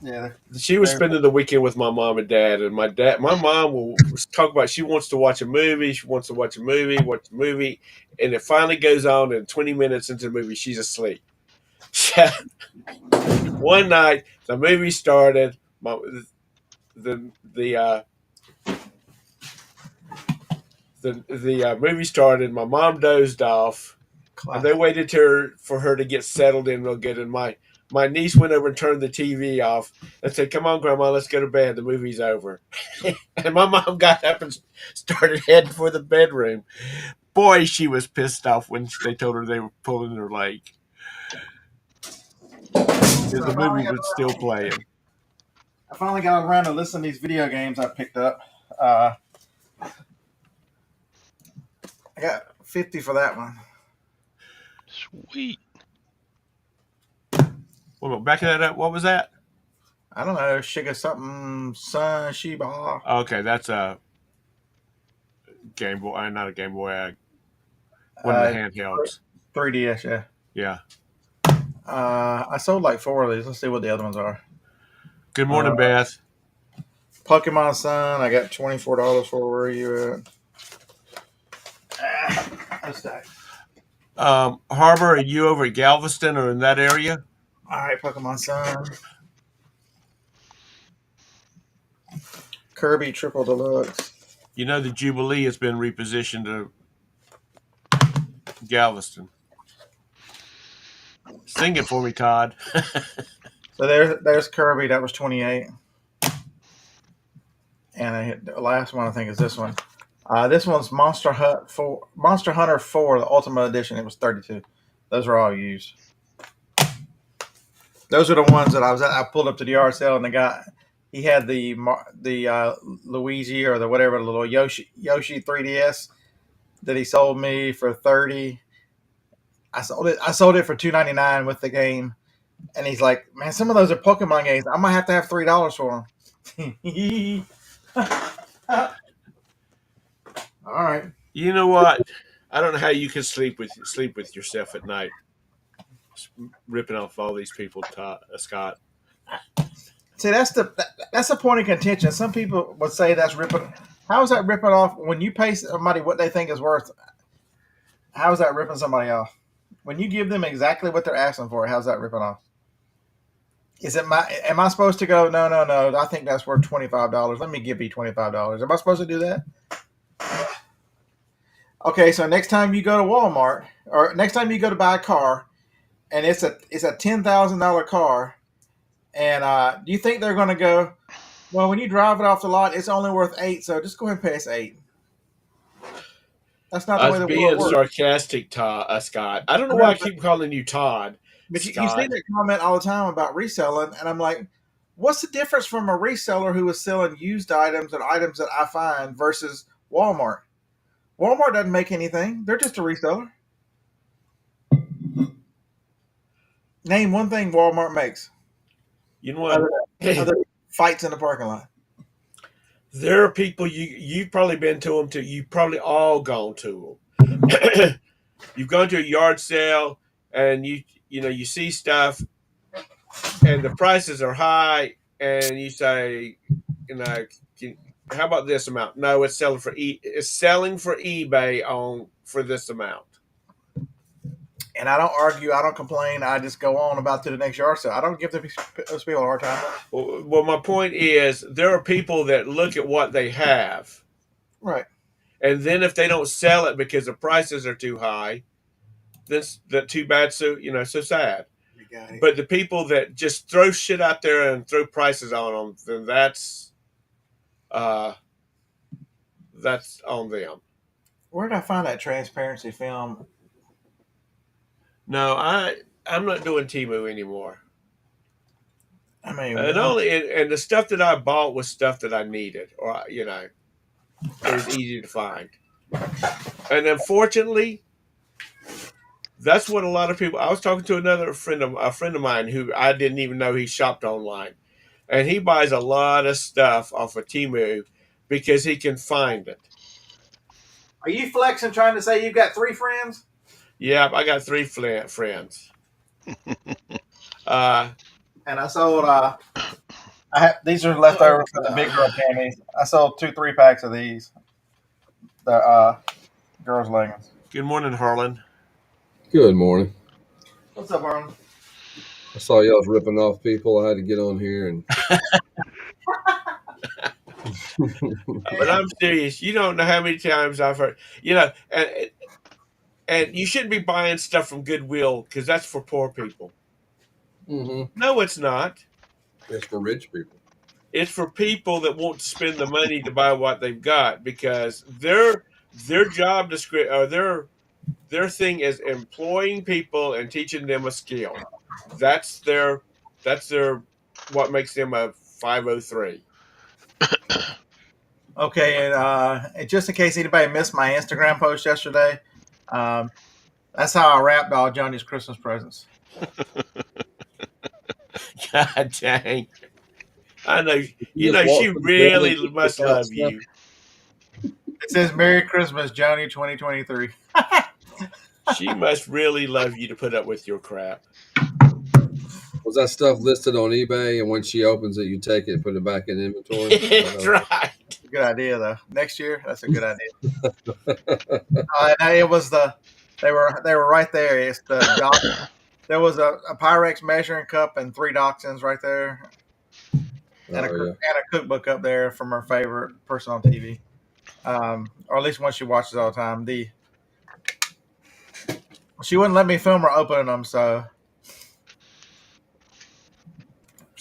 Yeah, She was they're spending the weekend with my mom and dad, and my mom will talk about she wants to watch a movie. She wants to watch a movie, and it finally goes on, and 20 minutes into the movie, she's asleep. One night, the movie started. The movie started. My mom dozed off, and they classic. waited for her to get settled in real good. And my niece went over and turned the TV off and said, "Come on, Grandma, let's go to bed. The movie's over." And my mom got up and started heading for the bedroom. Boy, she was pissed off when they told her they were pulling her leg. So The movie was still playing. I finally got around to listening to these video games I picked up. Uh, I got 50 for that one. Sweet. Well, back that up. What was that? I don't know. Shiga something Sun Shiba. Okay, that's a Game Boy. Not a Game Boy. One of the Uh, handhelds. 3DS. Yeah. Yeah. I sold like 4 of these. Let's see what the other ones are. Good morning, Beth. Pokemon Sun. I got $24 for. Where are you at? That's that. Harbor, are you over at Galveston or in that area? All right, Pokemon Sun. Kirby Triple Deluxe. You know the Jubilee has been repositioned to Galveston. Sing it for me, Todd. So there's Kirby. That was 28. And the last one I think is this one. This one's Monster Hunter 4, the Ultimate Edition. It was 32. Those are all used. Those are the ones that I pulled up to the yard sale, and the guy, he had the Luigi or the whatever, the little Yoshi 3DS that he sold me for 30. I sold it for $2.99 with the game, and he's like, "Man, some of those are Pokemon games. I might have to have $3 for them." All right. You know what? I don't know how you can sleep with yourself at night, ripping off all these people, Scott. See, that's the point of contention. Some people would say that's ripping. How is that ripping off when you pay somebody what they think is worth? How is that ripping somebody off? When you give them exactly what they're asking for, how's that ripping off? Am I supposed to go? No. I think that's worth $25. Let me give you $25. Am I supposed to do that? Okay, so next time you go to Walmart, or next time you go to buy a car, and it's a $10,000 car, and do you think they're going to go? Well, when you drive it off the lot, it's only worth $8, so just go ahead and pay us $8. That's not the I way was the being world works. sarcastic, Scott. I don't know why I keep calling you Todd. But you see Scott. that comment all the time about reselling, and I'm like, what's the difference from a reseller who is selling used items and items that I find versus Walmart? Walmart doesn't make anything. They're just a reseller. Name one thing Walmart makes. You know what? Other fights in the parking lot. There are people you've probably been to them too. You've probably all gone to them. You've gone to a yard sale and you see stuff and the prices are high and you say, how about this amount? No, it's selling for eBay for this amount. And I don't argue. I don't complain. I just go on about to the next yard sale. I don't give those people a hard time. Well, my point is there are people that look at what they have. Right. And then if they don't sell it because the prices are too high, that's too bad. So, so sad. But the people that just throw shit out there and throw prices on them, then that's on them. Where did I find that transparency film? No, I'm not doing Temu anymore. I mean, and the stuff that I bought was stuff that I needed, or it was easy to find. And unfortunately, that's what a lot of people. I was talking to a friend of mine who I didn't even know he shopped online, and he buys a lot of stuff off of Temu because he can find it. Are you flexing, trying to say you've got 3 friends? Yeah, I got 3 friends. And I sold. These are leftovers for the big girl panties. I sold 2 3-packs of these. The girls' leggings. Good morning, Harlan. Good morning. What's up, Harlan? I saw y'all was ripping off people. I had to get on here and. But I'm serious. You don't know how many times I've heard. And you shouldn't be buying stuff from Goodwill because that's for poor people. Mm-hmm. No, it's not. It's for rich people. It's for people that want to spend the money to buy what they've got because their job description or their thing is employing people and teaching them a skill. That's their what makes them a 503. Okay, and just in case anybody missed my Instagram post yesterday, that's how I wrapped all Johnny's Christmas presents. God dang. I know. You just She walk through the building, really you must pick out love stuff. you. It says Merry Christmas, Johnny 2023. She must really love you to put up with your crap. Was that stuff listed on eBay? And when she opens it, you take it and put it back in inventory? That's right. Good idea, though. Next year, that's a good idea. It was they were right there. It's the doc. There was a Pyrex measuring cup and 3 dachshunds right there, and Oh, yeah. a cookbook up there from her favorite person on TV, or at least one she watches all the time. She wouldn't let me film her opening them, so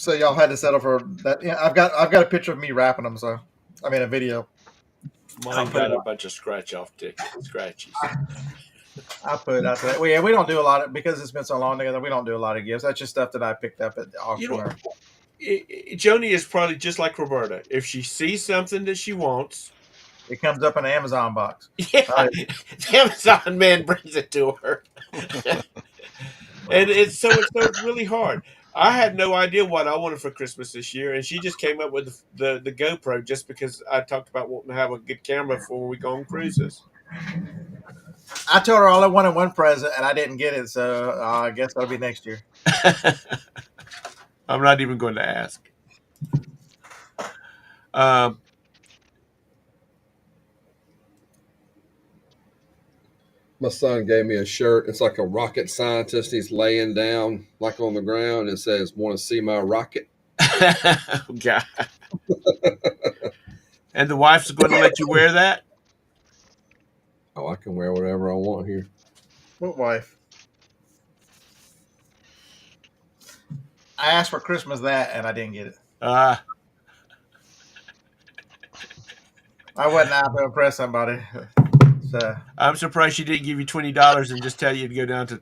y'all had to settle for that. Yeah, I've got a picture of me wrapping them, so I mean a video. Mine got a bunch of scratchies. I put it out there. We don't do a lot of, because it's been so long together. We don't do a lot of gifts. That's just stuff that I picked up at the You auction. know, Joni is probably just like Roberta. If she sees something that she wants, It comes up in an Amazon box. yeah, the Amazon man brings it to her, and it's really hard. I had no idea what I wanted for Christmas this year, and she just came up with the GoPro just because I talked about wanting to have a good camera for when we go on cruises. I told her all I wanted one present, and I didn't get it, so I guess that'll be next year. I'm not even going to ask. My son gave me a shirt. It's like a rocket scientist. He's laying down like on the ground. It says, "Want to see my rocket?" God. And the wife's going to let you wear that? Oh, I can wear whatever I want here. What wife? I asked for Christmas that, and I didn't get it. I wasn't out to impress somebody. So I'm surprised she didn't give you $20 and just tell you to go down to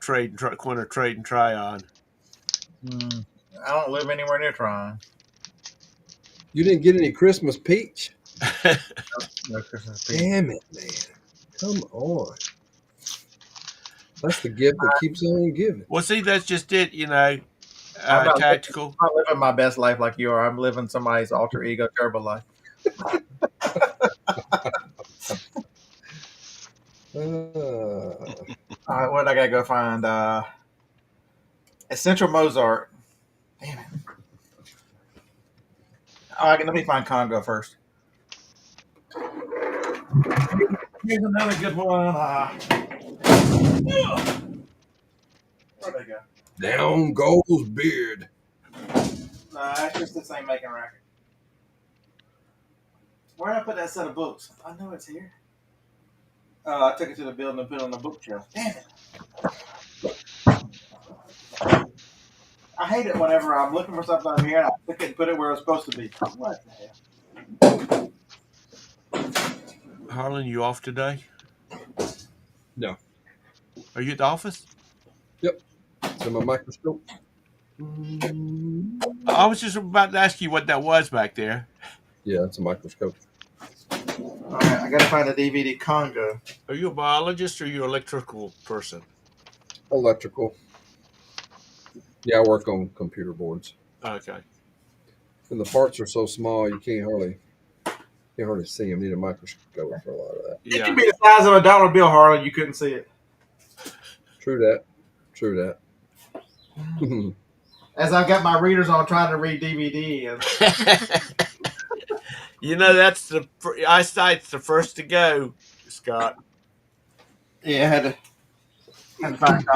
corner trade and try on. I don't live anywhere near Tron. You didn't get any Christmas peach? No Christmas peach. Damn it, man. Come on. That's the gift that keeps on giving. Well, see, that's just it, I'm tactical. not living my best life like you are. I'm living somebody's alter ego turbo life. All right, what did I gotta go find? Essential Mozart. Damn it. Let me find Congo first. Here's another good one. Where'd they go? Down goes beard. It's just the same making racket. Where did I put that set of books? I know it's here. I took it to the building and put it on the bookshelf. Damn it. I hate it whenever I'm looking for something over here and I pick it and put it where it's supposed to be. What the hell? Harlan, you off today? No. Are you at the office? Yep. It's in my microscope. I was just about to ask you what that was back there. Yeah, it's a microscope. All right, I gotta find a DVD Congo. Are you a biologist or are you an electrical person? Electrical. Yeah, I work on computer boards. Okay. And the parts are so small you can't hardly see them. You need a microscope for a lot of that. It could be the size of a dollar bill, Harlan. You couldn't see it. True that. As I've got my readers on trying to read DVD. That's the eyesight's the first to go, Scott. Yeah, I had to find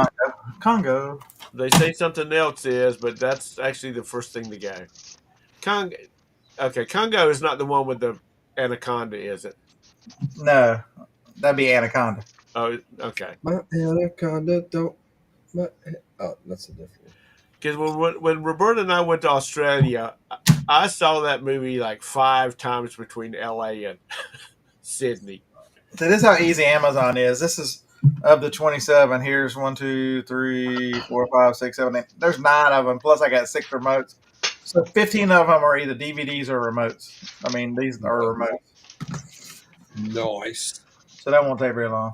Congo. They say something else is, but that's actually the first thing to go. Congo is not the one with the anaconda, is it? No, that'd be Anaconda. Oh, okay. My anaconda don't. That's a different one. Because when Roberta and I went to Australia, I saw that movie like 5 times between L.A. and Sydney. So this is how easy Amazon is. This is of the 27. Here's 1, 2, 3, 4, 5, 6, 7, 8. There's 9 of them. Plus I got 6 remotes. So 15 of them are either DVDs or remotes. I mean, these are remotes. Nice. So that won't take very long.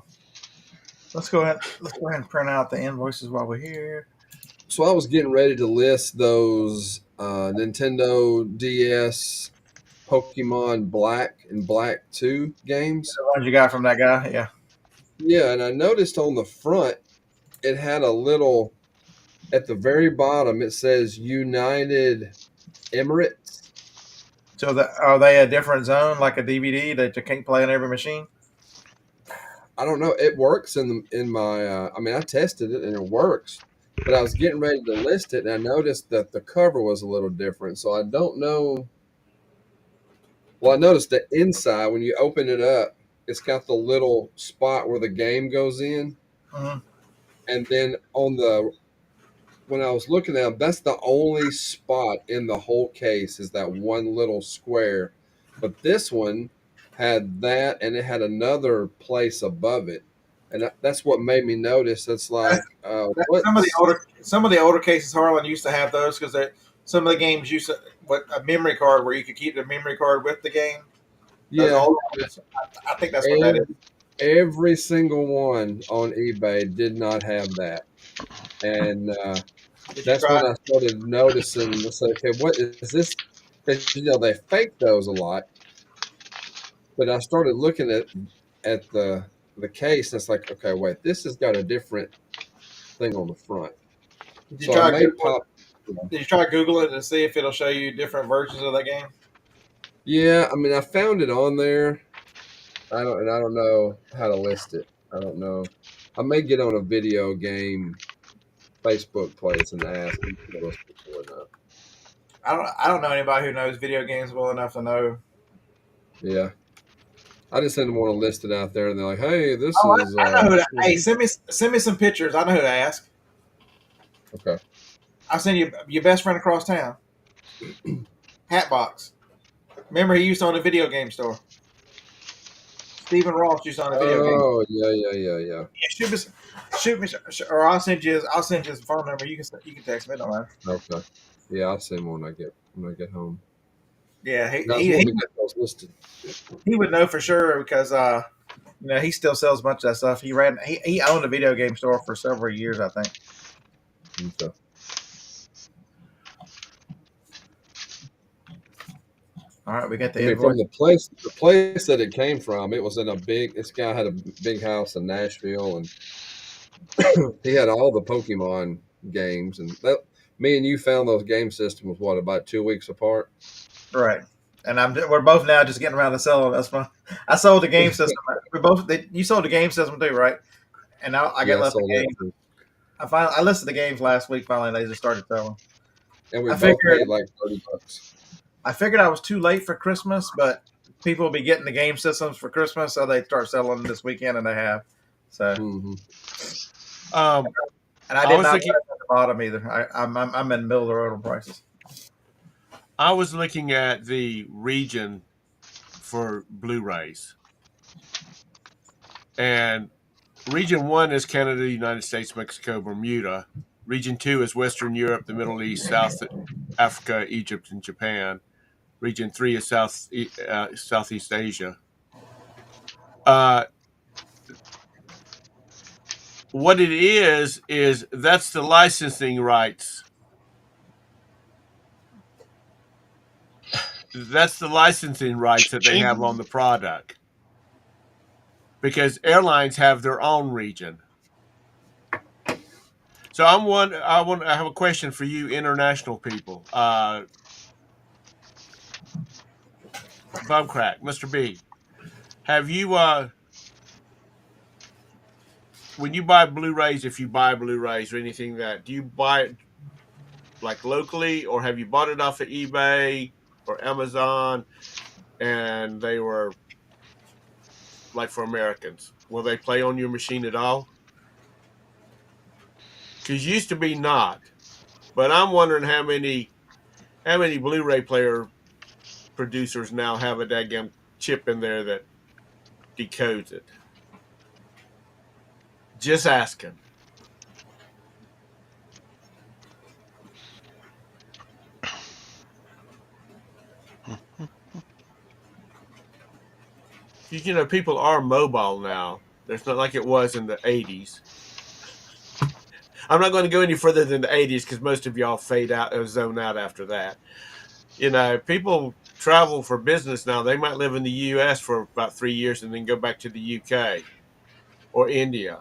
Let's go ahead and print out the invoices while we're here. So I was getting ready to list those Nintendo DS Pokemon Black and Black 2 games. The ones you got from that guy, yeah. Yeah, and I noticed on the front it had a little at the very bottom it says United Emirates. So are they a different zone, like a DVD that you can't play on every machine? I don't know. It works in my. I mean, I tested it and it works, but I was getting ready to list it and I noticed that the cover was a little different. So I don't know. Well, I noticed the inside when you open it up, it's got the little spot where the game goes in, Mm-hmm. and then on the when I was looking at them, that's the only spot in the whole case is that one little square. But this one had that, and it had another place above it, and that's what made me notice. It's like, what's Some of the older cases, Harlan used to have those because some of the games used to what a memory card where you could keep the memory card with the game. Those yeah, old ones, I think that's what that every, is. every single one on eBay did not have that, and Did you that's try? when I started noticing. It's like, okay, what is this? Because they fake those a lot. But I started looking at the case, and it's like, okay, wait, this has got a different thing on the front. Did you So I try may Google? pop. Did you try Google it and see if it'll show you different versions of that game? Yeah, I mean, I found it on there. I don't know how to list it. I don't know. I may get on a video game Facebook place and ask them what those people know. I don't know anybody who knows video games well enough to know. Yeah, I just didn't want to list it out there, and they're like, "Hey, this Oh, is I know who to. Hey, send me some pictures. I know who to ask. okay." I'll send you your best friend across town. Hatbox. Remember, he used to own a video game store. Stephen Ross used to own a video game. Oh, yeah. Yeah, shoot me, or I'll send you his phone number. You can text me. It don't matter. Okay. Yeah, I'll see them when I get home. Yeah, I just want to get those listed. he would know for sure because he still sells a bunch of that stuff. He owned a video game store for several years, I think. Okay. All right, we got the I mean, invoice. from the place that it came from, it was in a big. This guy had a big house in Nashville, and he had all the Pokemon games. And me and you found those game systems what about 2 weeks apart? Right. And we're both now just getting around to selling. That's fine. I sold the game system. You sold the game system too, right? And I got Yeah, I left the sold that game. too. I listed the games last week. Finally, they just started selling. And we I both figured paid like $30. I was too late for Christmas, but people will be getting the game systems for Christmas, so they start selling them this weekend, and they have. So, Mm-hmm. and I did not get at the bottom either. I'm in middle of the road on prices. I was looking at the region for Blu-rays, and Region 1 is Canada, United States, Mexico, Bermuda. Region 2 is Western Europe, the Middle East, South Africa, Egypt, and Japan. Region 3 is Southeast Asia. What it is that's the licensing rights. That's the licensing rights that they have on the product. Because airlines have their own region. So I have a question for you international people. Bumcrack, Mr. B. Have you when you buy Blu-rays, if you buy Blu-rays or anything do you buy it like locally, or have you bought it off of eBay or Amazon and they were like for Americans? Will they play on your machine at all? Because used to be not, but I'm wondering how many Blu-ray player producers now have a daggum chip in there that decodes it. Just asking. People are mobile now. It's not like it was in the 80s. I'm not going to go any further than the 80s because most of y'all fade out or zone out after that. People travel for business now. They might live in the U.S. for about 3 years and then go back to the U.K. or India.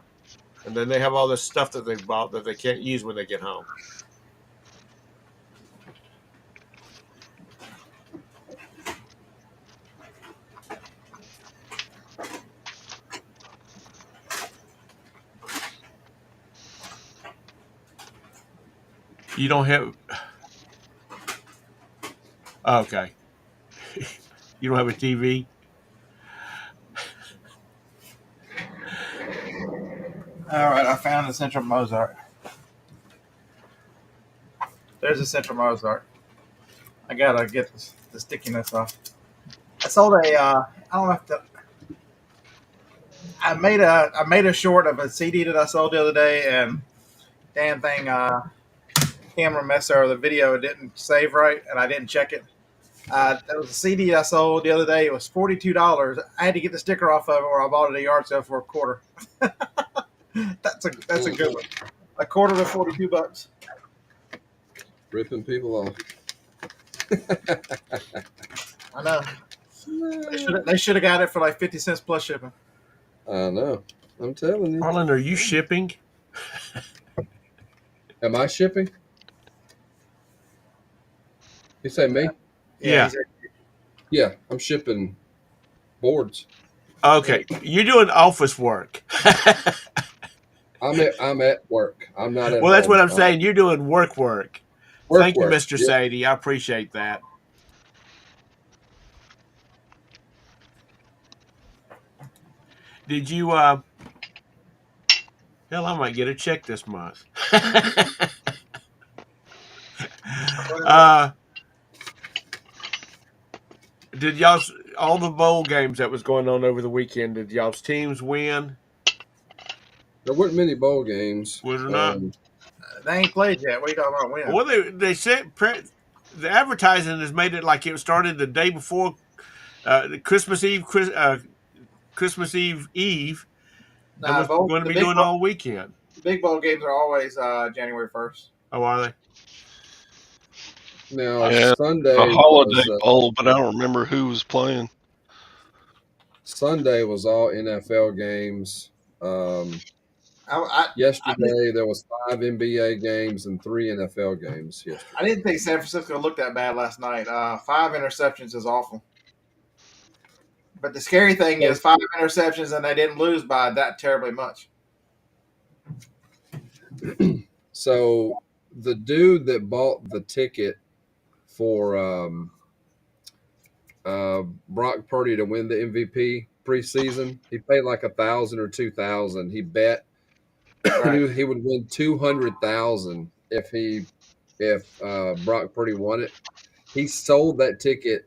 And then they have all this stuff that they've bought that they can't use when they get home. You don't have. Okay. You don't have a TV? All right, I found the Central Mozart. There's the Central Mozart. I gotta get the stickiness off. I sold a. I don't know if I made a short of a CD that I sold the other day, and damn thing, camera messer or the video didn't save right, and I didn't check it. There was a CD I sold the other day. It was $42. I had to get the sticker off of it, or I bought it at a yard sale for a quarter. That's a good one. A quarter to $42. Ripping people off. I know. They should have got it for like 50 cents plus shipping. I know. I'm telling you. Harlan, are you shipping? Am I shipping? You say me? Yeah. Yeah, I'm shipping boards. Okay. You're doing office work. I'm at work. I'm not at Well, that's home. what I'm saying. You're doing work. Thank you, Work. Mr. Yep. Sadie. I appreciate that. Did you hell, I might get a check this month. Did y'all's all the bowl games that was going on over the weekend, did y'all's teams win? There weren't many bowl games. Was there not? They ain't played yet. What are you talking about? When? Well, they said the advertising has made it like it started the day before Christmas Eve, Christmas Eve, and was going to be doing all weekend. Big bowl games are always January 1st. Oh, are they? Now Yeah, Sunday a holiday was bowl, but I don't remember who was playing. Sunday was all NFL games. Yesterday there was 5 NBA games and 3 NFL games. Yesterday. I didn't think San Francisco looked that bad last night. 5 interceptions is awful. But the scary thing is 5 interceptions and they didn't lose by that terribly much. So the dude that bought the ticket for Brock Purdy to win the MVP preseason, he paid like $1,000 or $2,000. He bet he would win $200,000 if Brock Purdy won it. He sold that ticket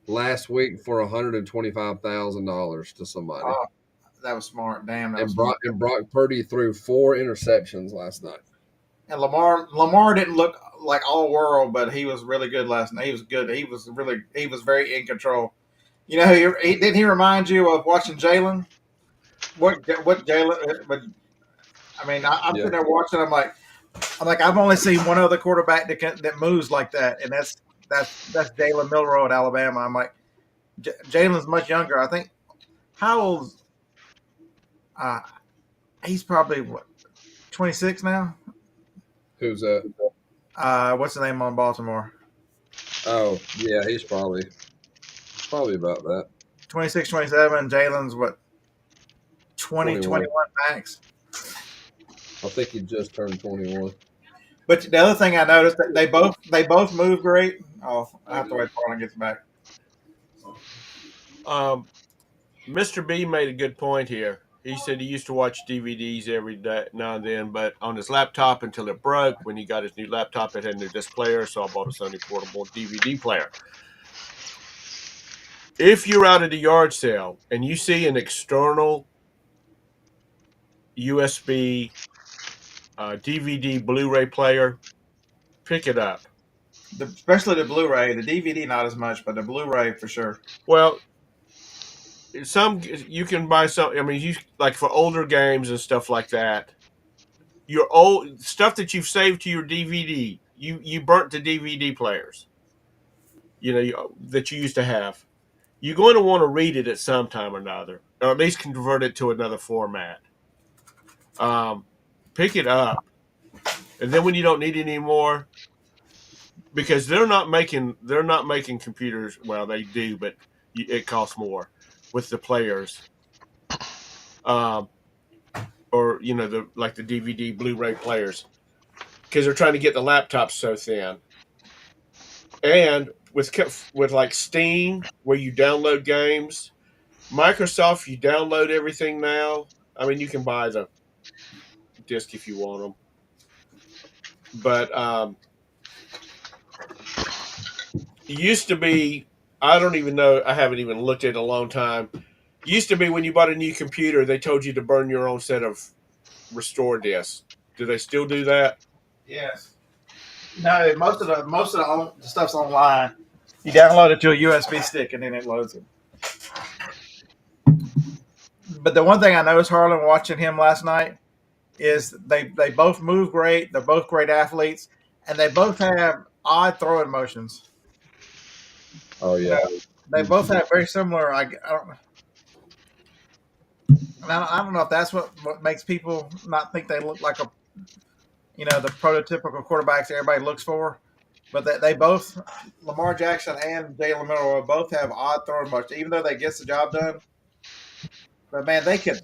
last week for $125,000 to somebody. Oh, that was smart. Damn. And Brock Purdy threw 4 interceptions last night. And Lamar didn't look like all world, but he was really good last night. He was good. He was very in control. You know, didn't he remind you of watching Jalen? What Jalen? But I mean, I'm sitting there watching. I'm like, I've only seen one other quarterback that moves like that, and that's Jalen Milroe at Alabama. I'm like, Jalen's much younger. I think. How old? He's probably what, 26 now. Who's that? What's the name on Baltimore? Oh, yeah, he's probably about that. 26, 27. Jalen's what? 21 max. I think he just turned 21. But the other thing I noticed that they both move great. Oh, I have to wait for Arlen gets back. Mr. B made a good point here. He said he used to watch DVDs every day now and then, but on his laptop until it broke. When he got his new laptop, it had a new disc player, so I bought a Sony portable DVD player. If you're out at a yard sale and you see an external USB DVD Blu-ray player, pick it up. Especially the Blu-ray. The DVD not as much, but the Blu-ray for sure. Well, some you can buy some. I mean, you like for older games and stuff like that. your old stuff that you've saved to your DVD. You burnt the DVD players. That you used to have. You're going to want to read it at some time or another, or at least convert it to another format. Um, Pick it up, and then when you don't need it anymore, because they're not making computers. Well, they do, but it costs more with the players, um, or the DVD, Blu-ray players, because they're trying to get the laptops so thin. And with like Steam, where you download games, Microsoft, you download everything now. I mean, you can buy the disc if you want them, but it used to be. I don't even know. I haven't even looked at it in a long time. Used to be when you bought a new computer, they told you to burn your own set of restore discs. Do they still do that? Yes. No, the stuff's online. You download it to a USB stick and then it loads it. But the one thing I noticed, Harlan, watching him last night, is they both move great. They're both great athletes, and they both have odd throwing motions. Oh You yeah. know, they both have very similar. I don't know if that's what makes people not think they look like the prototypical quarterbacks everybody looks for. But they both, Lamar Jackson and Jalen Miller, both have odd throwing motion, even though they get the job done. But they could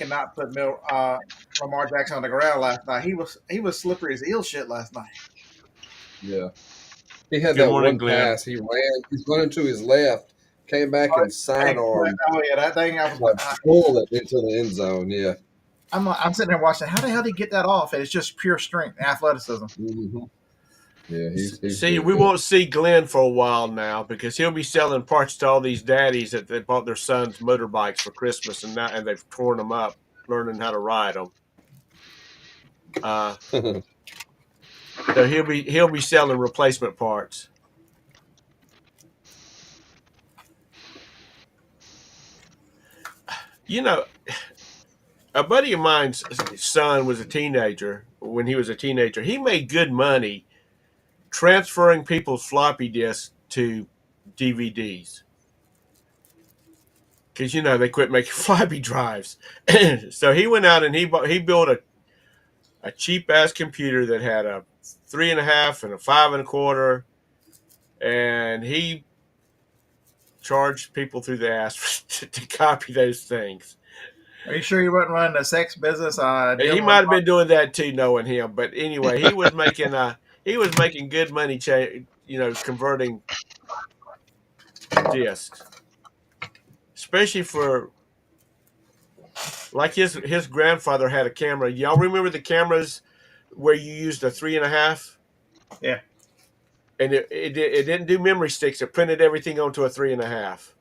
not put Lamar Jackson on the ground last night. He was slippery as eel shit last night. Yeah. He had Good that morning, one Glenn. pass. He ran. He's running to his left. Came back and sidearm. Oh yeah, that thing. I was Like like, pull it into the end zone. Yeah. I'm sitting there watching. How the hell did he get that off? And it's just pure strength, and athleticism. Mm-hmm. Yeah, he's See, real we good. won't see Glenn for a while now because he'll be selling parts to all these daddies that they bought their sons motorbikes for Christmas and they've torn them up, learning how to ride them. So he'll be selling replacement parts. You know, a buddy of mine's son was a teenager. When he was a teenager, he made good money transferring people's floppy disks to DVDs because they quit making floppy drives. So he went out and he built a cheap ass computer that had a 3.5 and a 5.25, and he charged people through the ass to copy those things. Are you sure you wasn't running a sex business? He might have been doing that too, knowing him. But anyway, he was making good money, converting discs, especially for like his grandfather had a camera. Y'all remember the cameras where you used a 3.5? Yeah. And it didn't do memory sticks. It printed everything onto a 3.5.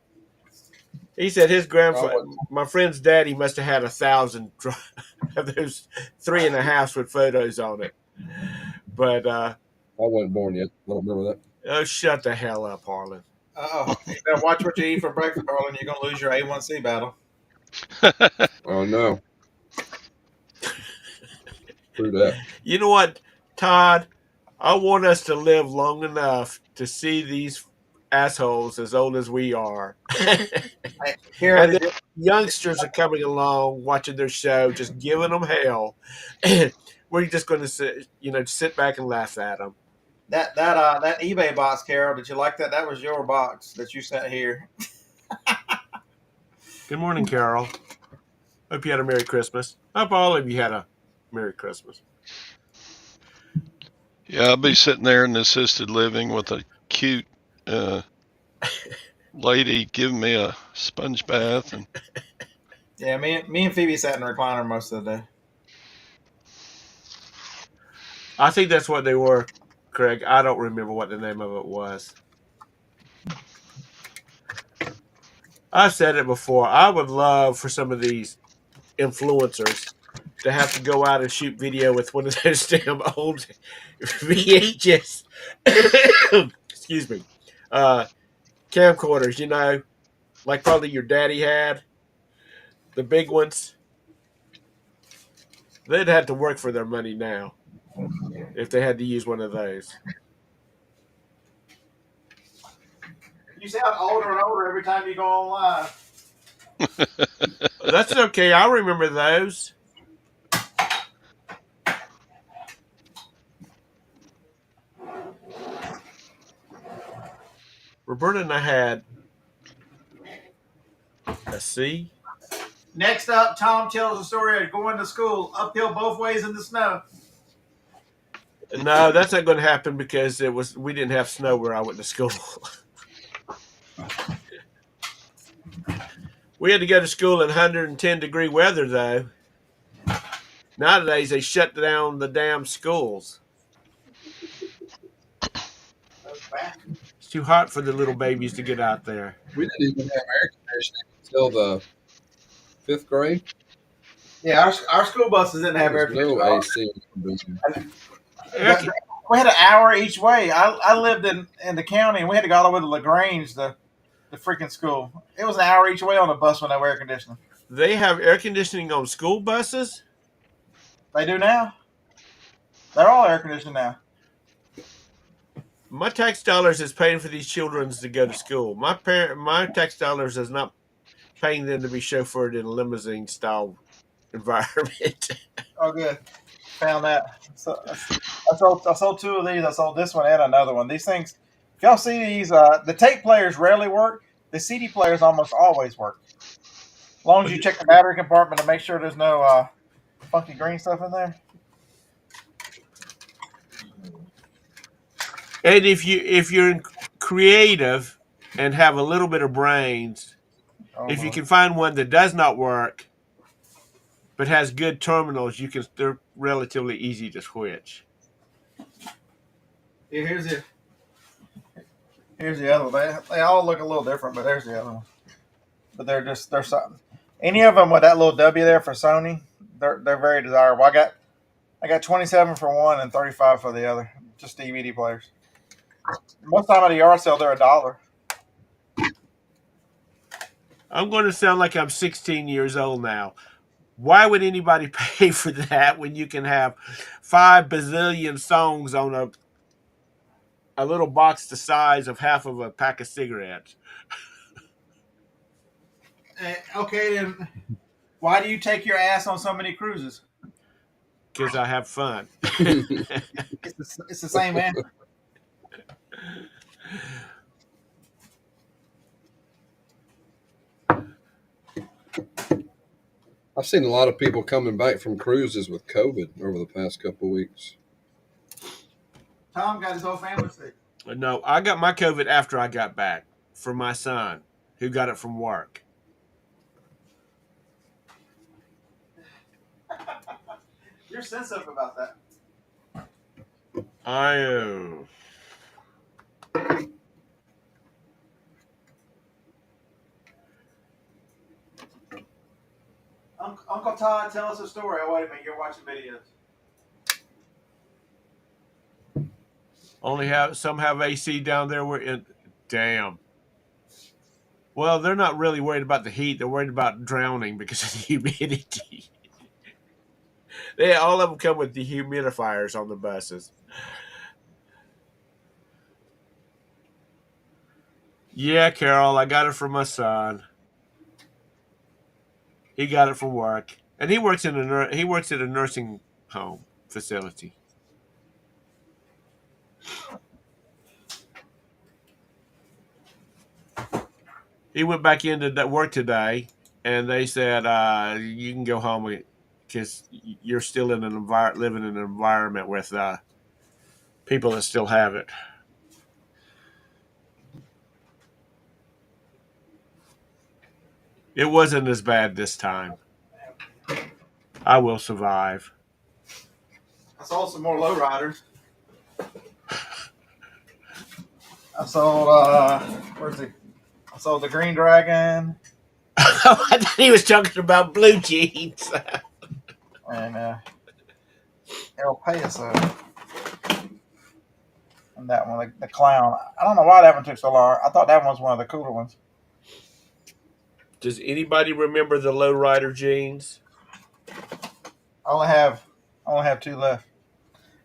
He said his grandfather, my friend's daddy, must have had 1,000 of those 3.5s with photos on it. But I wasn't born yet. I don't remember that. oh, shut the hell up, Harlan. You better watch what you eat for breakfast, Harlan. You're gonna lose your A1C battle. Oh no. True that. You know what, Todd? I want us to live long enough to see these assholes as old as we are. Hey, Carol, And the youngsters are coming along, watching their show, just giving them hell. We're just going to sit back and laugh at them. that eBay box, Carol, did you like that? That was your box that you sent here. Good morning, Carol. Hope you had a Merry Christmas. Hope all of you had a Merry Christmas. Yeah, I'll be sitting there in assisted living with a cute lady giving me a sponge bath, and Yeah, me and Phoebe sat in the recliner most of the day. I think that's what they were, Craig. I don't remember what the name of it was. I've said it before. I would love for some of these influencers to have to go out and shoot video with one of those damn old VHS, excuse me, camcorders, like probably your daddy had, the big ones. They'd have to work for their money now if they had to use one of those. You sound older and older every time you go on live. That's okay. I remember those. Roberta and I had a C. Next up, Tom tells the story of going to school uphill both ways in the snow. No, that's not going to happen because we didn't have snow where I went to school. We had to go to school in 110-degree weather, though. Nowadays, they shut down the damn schools. It's too hot for the little babies to get out there. We didn't even have air conditioning until the 5th grade. Yeah, our school buses didn't have air There's no conditioning. AC. We had an hour each way. I lived in the county, and we had to go all the way to LaGrange, the freaking school. It was an hour each way on the bus when they were air conditioning. They have air conditioning on school buses? They do now. They're all air conditioned now. My tax dollars is paying for these children to go to school. My tax dollars is not paying them to be chauffeured in a limousine style environment. Oh, good. Found that. So I sold two of these. I sold this one and another one. These things, if y'all see these, the tape players rarely work. The CD players almost always work. As long as you check the battery compartment to make sure there's no funky green stuff in there. And if you're creative and have a little bit of brains, if you can find one that does not work but has good terminals, they're relatively easy to switch. Yeah, here's the other one. They all look a little different, but there's the other one. But they're something. Any of them with that little W there for Sony, they're very desirable. I got 27 for one and 35 for the other. Just DVD players. Most time at a yard sale, they're $1. I'm going to sound like I'm 16 years old now. Why would anybody pay for that when you can have 5 bazillion songs on a little box the size of half of a pack of cigarettes? Okay, then why do you take your ass on so many cruises? Because I have fun. It's the same answer. I've seen a lot of people coming back from cruises with COVID over the past couple of weeks. Tom got his whole family sick. No, I got my COVID after I got back from my son, who got it from work. You're sensitive about that. I am. Uncle Todd, tell us a story. Oh, wait a minute. You're watching videos. Some have AC down there. Damn. Well, they're not really worried about the heat. They're worried about drowning because of the humidity. All of them come with dehumidifiers on the buses. Yeah, Carol, I got it from my son. He got it from work, and he works at a nursing home facility. He went back into work today, and they said you can go home because you're still living in an environment with people that still have it. It wasn't as bad this time. I will survive. I sold some more lowriders. I sold where's the? I sold the Green Dragon. I thought he was talking about blue jeans. And El Paso. And that one, the Clown. I don't know why that one took so long. I thought that one was one of the cooler ones. Does anybody remember the lowrider jeans? I only have two left.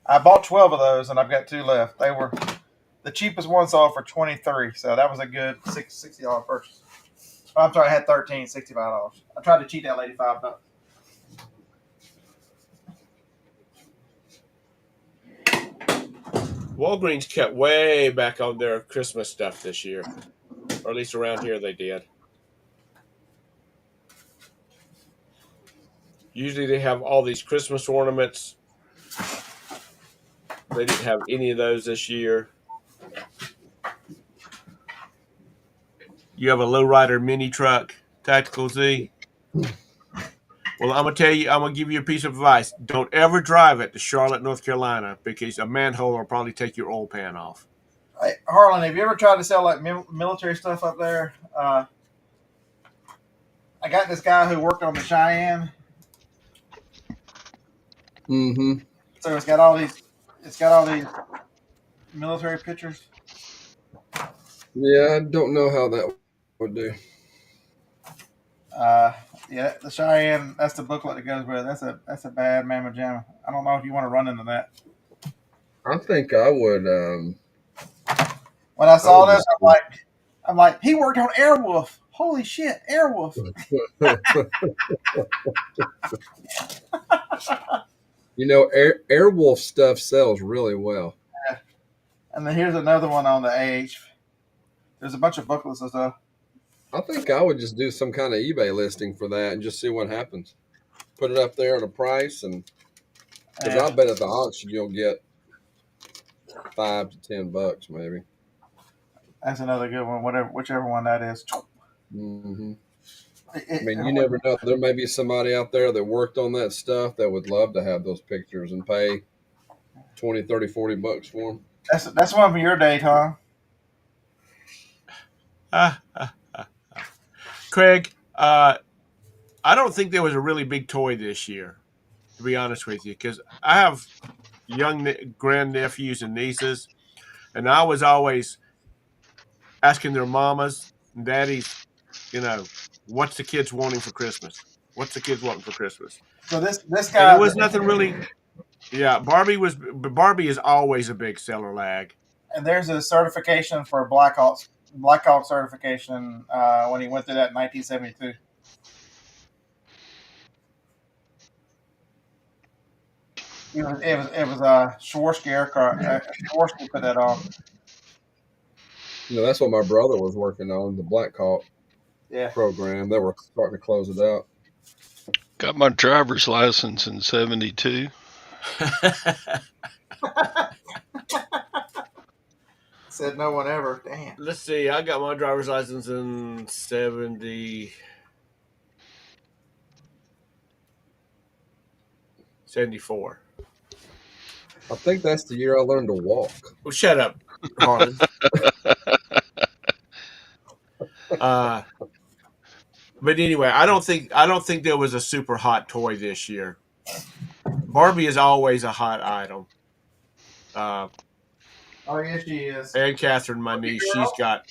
I bought 12 of those, and I've got two left. They were the cheapest one sold for 23, so that was a good $60 purchase. Oh, I'm sorry, I had 13, $65. I tried to cheat that lady $5. Walgreens cut way back on their Christmas stuff this year, or at least around here they did. Usually they have all these Christmas ornaments. They didn't have any of those this year. You have a lowrider mini truck, Tactical Z. Well, I'm gonna tell you, I'm gonna give you a piece of advice. Don't ever drive it to Charlotte, North Carolina, because a manhole will probably take your oil pan off. Hey, Harlan, have you ever tried to sell like military stuff up there? I got this guy who worked on the Cheyenne, Mm-hmm. so it's got all these military pictures. Yeah, I don't know how that would do. Yeah, the Cheyenne. That's the booklet that goes with it. That's a bad mamma jamma. I don't know if you want to run into that. I think I would. When I saw would this, I'm like, he worked on Airwolf. Holy shit, Airwolf. You know, Airwolf stuff sells really well. And then here's another one on the AH. There's a bunch of booklets and stuff. I think I would just do some kind of eBay listing for that and just see what happens. Put it up there at a price, and because I bet at the auction you'll get $5 to $10 maybe. That's another good one. Whichever one that is. Mm-hmm. I mean, you never know. There may be somebody out there that worked on that stuff that would love to have those pictures and pay $20, $30, $40 for them. That's one for your day, Tom. Craig, I don't think there was a really big toy this year, to be honest with you, because I have young grandnephews and nieces, and I was always asking their mamas and daddies, what's the kids wanting for Christmas? What's the kids wanting for Christmas? So this And guy, there was nothing really. Yeah, Barbie is always a big seller lag. and there's a certification for Black Hawk certification when he went through that in 1972. It was a Swarovski aircraft. Swarovski put that on. You know, that's what my brother was working on, the Black Hawk Yeah. program. They were starting to close it out. Got my driver's license in 72. Said no one ever. Damn. Let's see. I got my driver's license in 74. I think that's the year I learned to walk. Well, shut up, Harlan. But anyway, I don't think there was a super hot toy this year. Barbie is always a hot item. Oh yes, she is. And Catherine, my niece,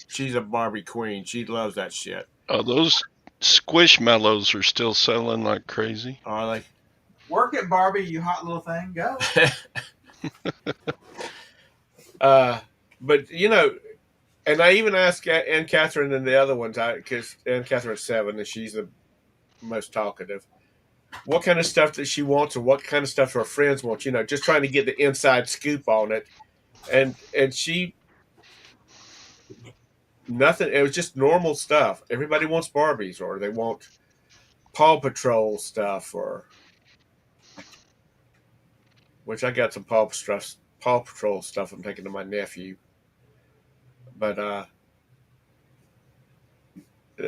she's a Barbie queen. She loves that shit. Oh, those Squishmallows are still selling like crazy. Are they? Work it, Barbie, you hot little thing. Go. But and I even asked Aunt Catherine and the other ones, because Aunt Catherine's 7 and she's the most talkative, what kind of stuff that she wants or what kind of stuff her friends want, just trying to get the inside scoop on it. And she, nothing, it was just normal stuff. Everybody wants Barbies, or they want Paw Patrol stuff, which I got some Paw Patrol stuff I'm taking to my nephew. But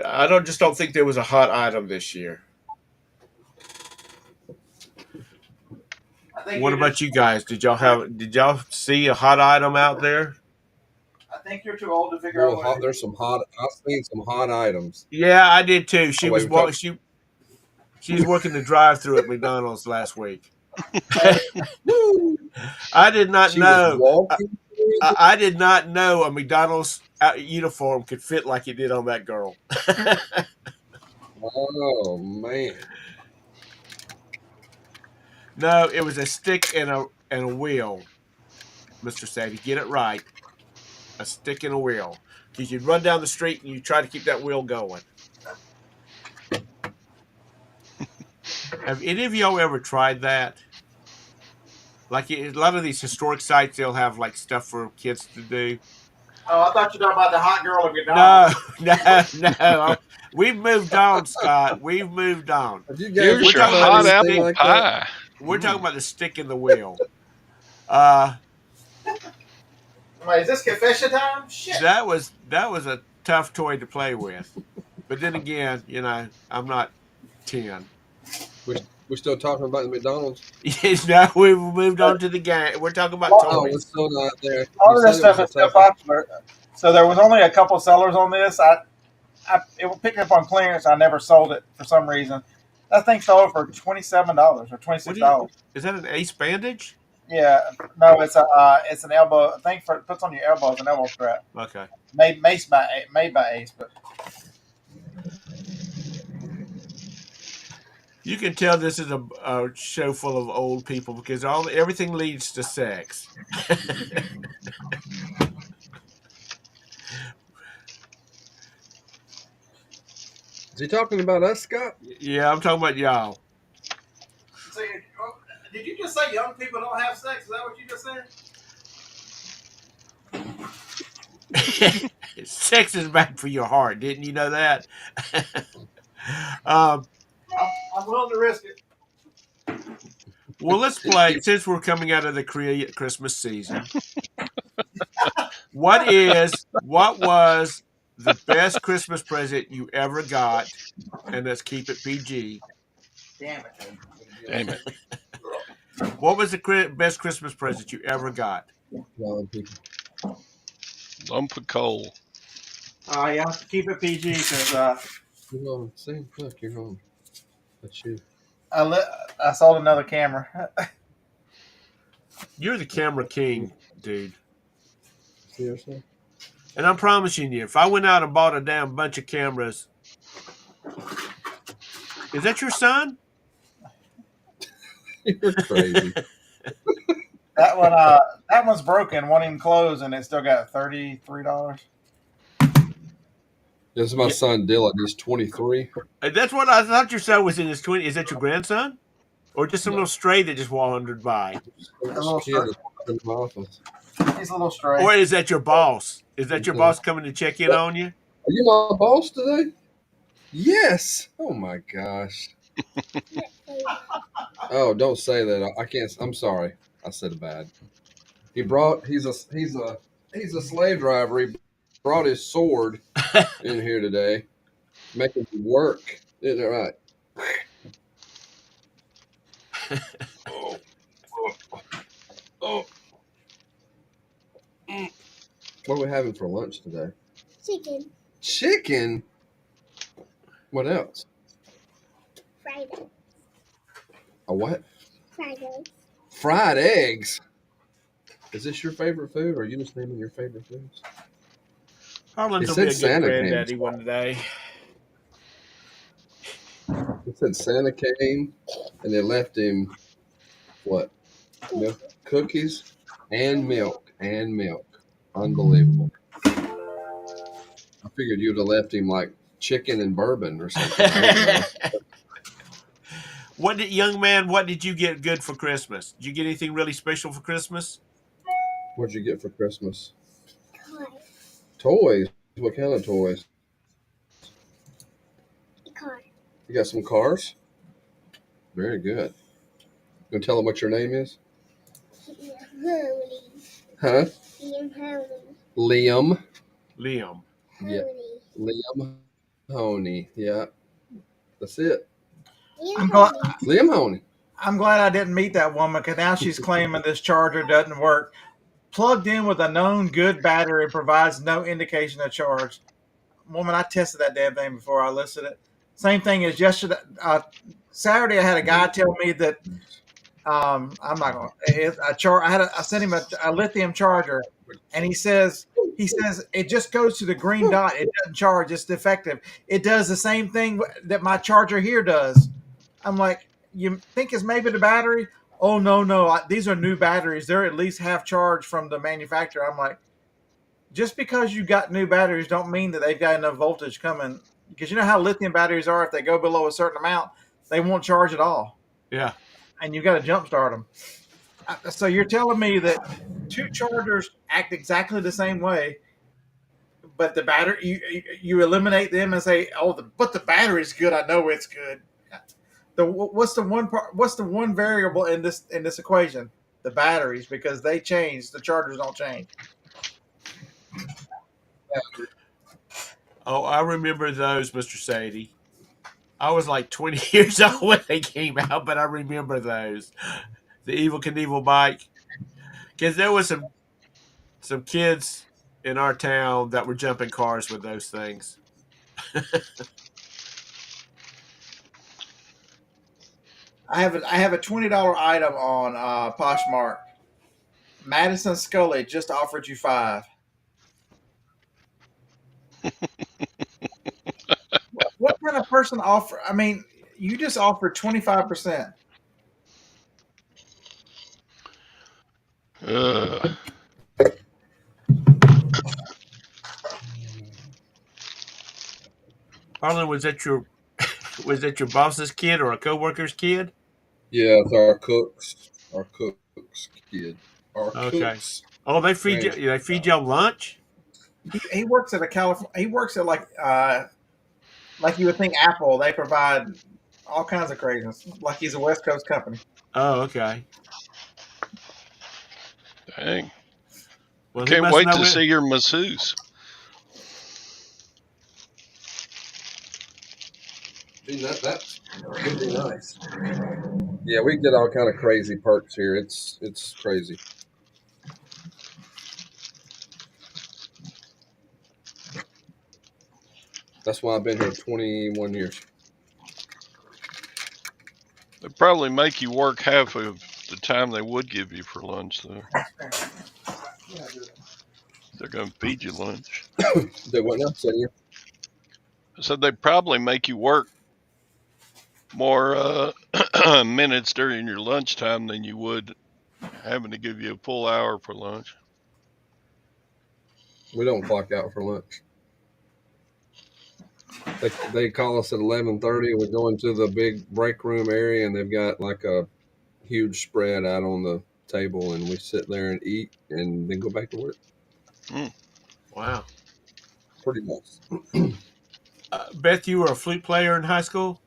I don't think there was a hot item this year. What about you guys? Did y'all see a hot item out there? I think you're too old to figure out what. There's some hot. I've seen some hot items. Yeah, I did too. She was wait, working the drive-through at McDonald's last week. I did not She know. was walking. I did not know a McDonald's uniform could fit like it did on that girl. Oh man! No, it was a stick and a wheel, Mister Savvy. Get it right. A stick and a wheel. Because you'd run down the street and you try to keep that wheel going. Have any of y'all ever tried that? Like a lot of these historic sites, they'll have like stuff for kids to do. Oh, I thought you were talking about the hot girl of No, McDonald's. no. We've moved on, Scott. We've moved on. Have you guys We're Here's ever your talking tried about hot this anything apple stick. like that? pie. We're talking about the stick in the wheel. Uh, Wait, is this confession time? Shit. that was a tough toy to play with. But then again, I'm not 10. We're still talking about the McDonald's. Yes, now we've moved on to the game. We're talking about Oh, we're toys. still not there. All You of this said it was stuff a is still tough one. popular. So there was only a couple sellers on this. It was picked up on clearance. I never sold it for some reason. That thing sold for $27 or What $26. is that an ace bandage? Yeah, no, it's an elbow. I think for it puts on your elbow. It's an elbow strap Okay. made by Ace, but You can tell this is a show full of old people because everything leads to sex. Is he talking about us, Scott? Yeah, I'm talking about y'all. so, did you just say young people don't have sex? Is that what you just said? Sex is bad for your heart. Didn't you know that? I'm willing to risk it. Well, let's play since we're coming out of the Christmas season. What was the best Christmas present you ever got? And let's keep it PG. Damn it. Damn it. What was the best Christmas present you ever got? Young people. Lump of coal. You have to keep it PG because You're home. See, look, you're home. That's you. I sold another camera. You're the camera king, dude. Seriously? And I'm promising you, if I went out and bought a damn bunch of cameras, is that your son? You're crazy. That one's broken. Won't even close, and it still got $33. This is my Yeah. son Dylan. He's 23. That's what I thought your son was in his 20s. Is that your grandson? Or just some No. little stray that just wandered by? This kid is in my office. He's a little stray. Or is that your boss? Is that your boss coming to check in on you? Are you my boss today? Yes. Oh my gosh. Oh, don't say that. I can't. I'm sorry. I said it bad. He's a slave driver. He brought his sword in here today, making me work. Isn't it right? Oh. Oh. What are we having for lunch today? Chicken, Chicken. What else? fried eggs, A what? fried eggs. Fried eggs. Is this your favorite food, or are you just naming your favorite foods? Harlan's It will be a said good Santa came. granddaddy one day. It said Santa came, and they left him what? Milk, cookies and milk and milk. Unbelievable. I figured you'd have left him like chicken and bourbon or something. I don't know. What did you get good for Christmas? Did you get anything really special for Christmas? What'd you get for Christmas? Toy, Toys. What kind of toys? car, You got some cars? Very good. You gonna tell them what your name is? Honey, Huh? Liam, Honey, Liam. Liam. Yeah. Honey, Liam Honey. Yeah. That's it. Liam, I'm glad, Honey. Liam Honey. I'm glad I didn't meet that woman because now she's claiming this charger doesn't work. Plugged in with a known good battery provides no indication of charge. Woman, I tested that damn thing before I listed it. Same thing as yesterday. Saturday, I had a guy tell me that I'm not going. I sent him a lithium charger, and he says it just goes to the green dot. It doesn't charge. It's defective. It does the same thing that my charger here does. I'm like, you think it's maybe the battery? "Oh no, these are new batteries. They're at least half charged from the manufacturer." I'm like, just because you got new batteries don't mean that they've got enough voltage coming. Because you know how lithium batteries are. If they go below a certain amount, they won't charge at all, Yeah. and you got to jump start them. So you're telling me that two chargers act exactly the same way, but the battery you eliminate them and say, "Oh, but the battery's good. I know it's good." What's the one part? What's the one variable in this equation? The batteries, because they change. The chargers don't change. Oh, I remember those, Mr. Sadie. I was like 20 years old when they came out, but I remember those. The Evil Knievel bike. Because there was some kids in our town that were jumping cars with those things. I have a $20 item on Poshmark. Madison Scully just offered you five. What kind of person offer? I mean, you just offered 25%. Uh, Harlan, was that your boss's kid or a coworker's kid? Yeah, it's our cooks. Our cooks kid. Our Okay. cooks Oh, they feed y'all lunch? He works at a California. He works at like you would think Apple. They provide all kinds of craziness. Like he's a West Coast company. Oh, okay. dang. Well, he Can't must wait know to it. see your masseuse. Dude, that would be nice. Yeah, we get all kind of crazy perks here. It's crazy. That's why I've been here 21 years. They probably make you work half of the time they would give you for lunch, though. They're going to feed you lunch. They what now? Say it again. I said they probably make you work more minutes during your lunchtime than you would having to give you a full hour for lunch. We don't clock out for lunch. They call us at 11:30. We go into the big break room area, and they've got like a huge spread out on the table, and we sit there and eat, and then go back to work. Wow. Pretty nice. Beth, you were a flute player in high school?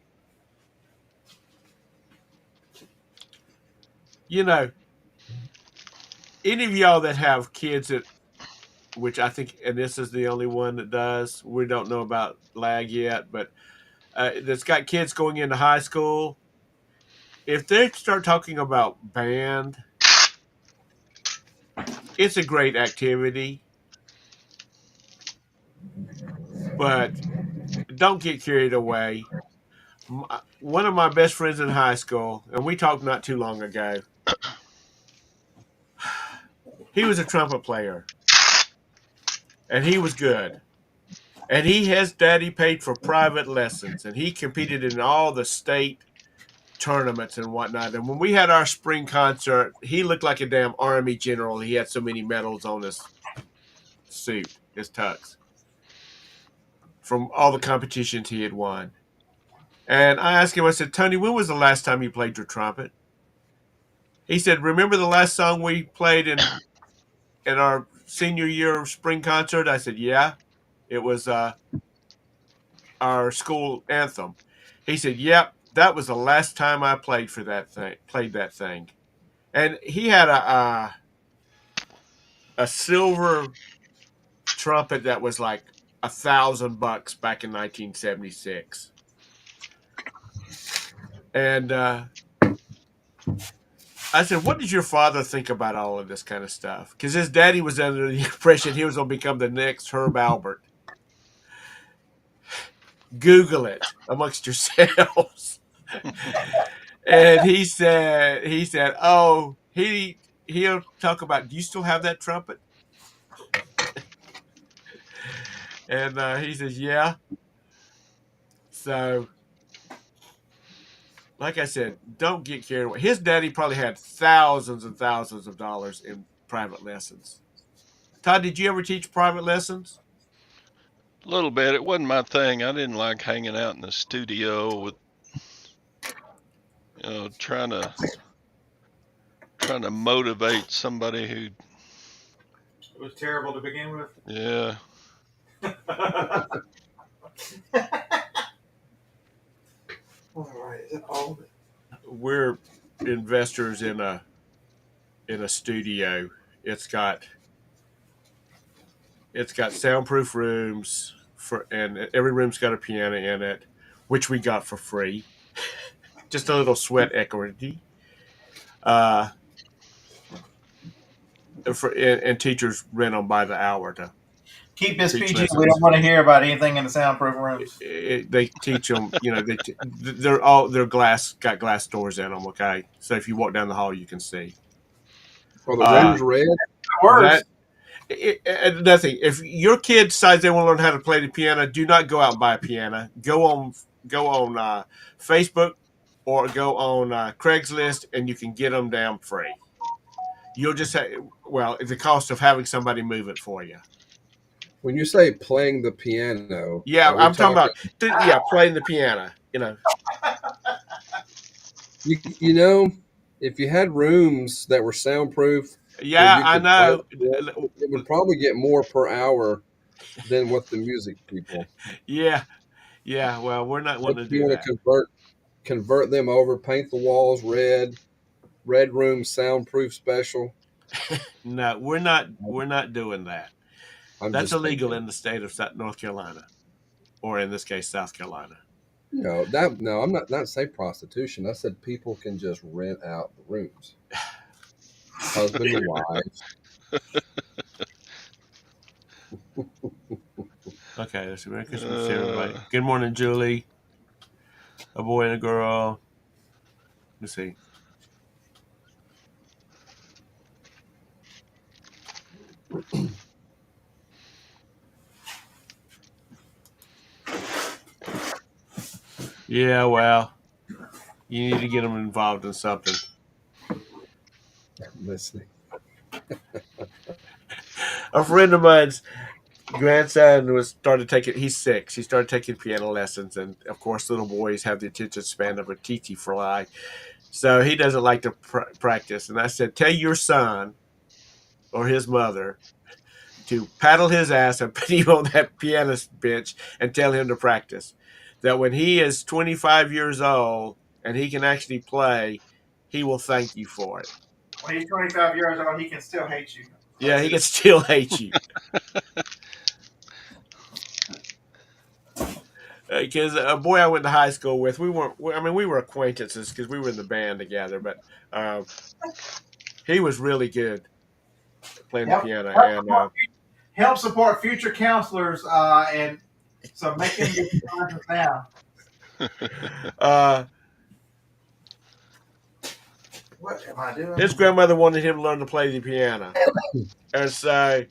You know, any of y'all that have kids that, which I think, and this is the only one that does, we don't know about lag yet, but that's got kids going into high school, if they start talking about band, it's a great activity, but don't get carried away. One of my best friends in high school, and we talked not too long ago, he was a trumpet player, and he was good. And his daddy paid for private lessons, and he competed in all the state tournaments and whatnot. And when we had our spring concert, he looked like a damn army general. He had so many medals on his suit, his tux, from all the competitions he had won. And I asked him, I said, Tony, when was the last time you played your trumpet? He said, remember the last song we played in our senior year spring concert? I said, yeah. It was our school anthem. He said, yep, that was the last time I played that thing. And he had a silver trumpet that was like $1,000 back in 1976. And I said, what did your father think about all of this kind of stuff? Because his daddy was under the impression he was going to become the next Herb Albert. Google it amongst yourselves. And oh, he'll talk about, do you still have that trumpet? And he says, yeah. So like I said, don't get carried away. His daddy probably had thousands and thousands of dollars in private lessons. Todd, did you ever teach private lessons? A little bit. It wasn't my thing. I didn't like hanging out in the studio with, trying to motivate somebody who, It was terrible to begin with. yeah. All right, is it all? We're investors in a studio. It's got soundproof rooms and every room's got a piano in it, which we got for free. Just a little sweat equity. Uh, and teachers rent them by the hour to Keep this teach PG. We lessons. don't want to hear about anything in the soundproof rooms. They teach them. They're got glass doors in them. Okay, so if you walk down the hall, you can see. Are the Uh, rooms red? Worse. Nothing. If your kid decides they want to learn how to play the piano, do not go out and buy a piano. Go on Facebook or go on Craigslist, and you can get them damn free. You'll just the cost of having somebody move it for you. When you say playing the piano, Yeah, are we I'm talking talking? about playing the piano. You know, if you had rooms that were soundproof where Yeah, you I could play know. it would probably get more per hour than what the music people. Yeah, yeah. Well, we're not But wanting to if you do want that. to convert them over, paint the walls red room soundproof special. No, we're not. We're not doing that. I'm That's just illegal thinking. in the state of North Carolina, or in this case, South Carolina. No, I'm not saying prostitution. I said people can just rent out the rooms, husband and wife. Okay, let's see. Merry Christmas to everybody. Uh, Good morning, Julie. A boy and a girl. Let's see. Yeah, well, you need to get them involved in something. Listening. A friend of mine's grandson was started taking. He's 6. He started taking piano lessons, and of course, little boys have the attention span of a titi fly. So he doesn't like to practice. And I said, tell your son or his mother to paddle his ass and put him on that piano bench and tell him to practice. That when he is 25 years old and he can actually play, he will thank you for it. When he's 25 years old, he can still hate you. Yeah, he can still hate you. Because a boy I went to high school with, we weren't. I mean, we were acquaintances because we were in the band together. But he was really good at playing the Help, piano, help, and support, help support future counselors and so make him get started now. What am I doing? his grandmother wanted him to learn to play the piano, and so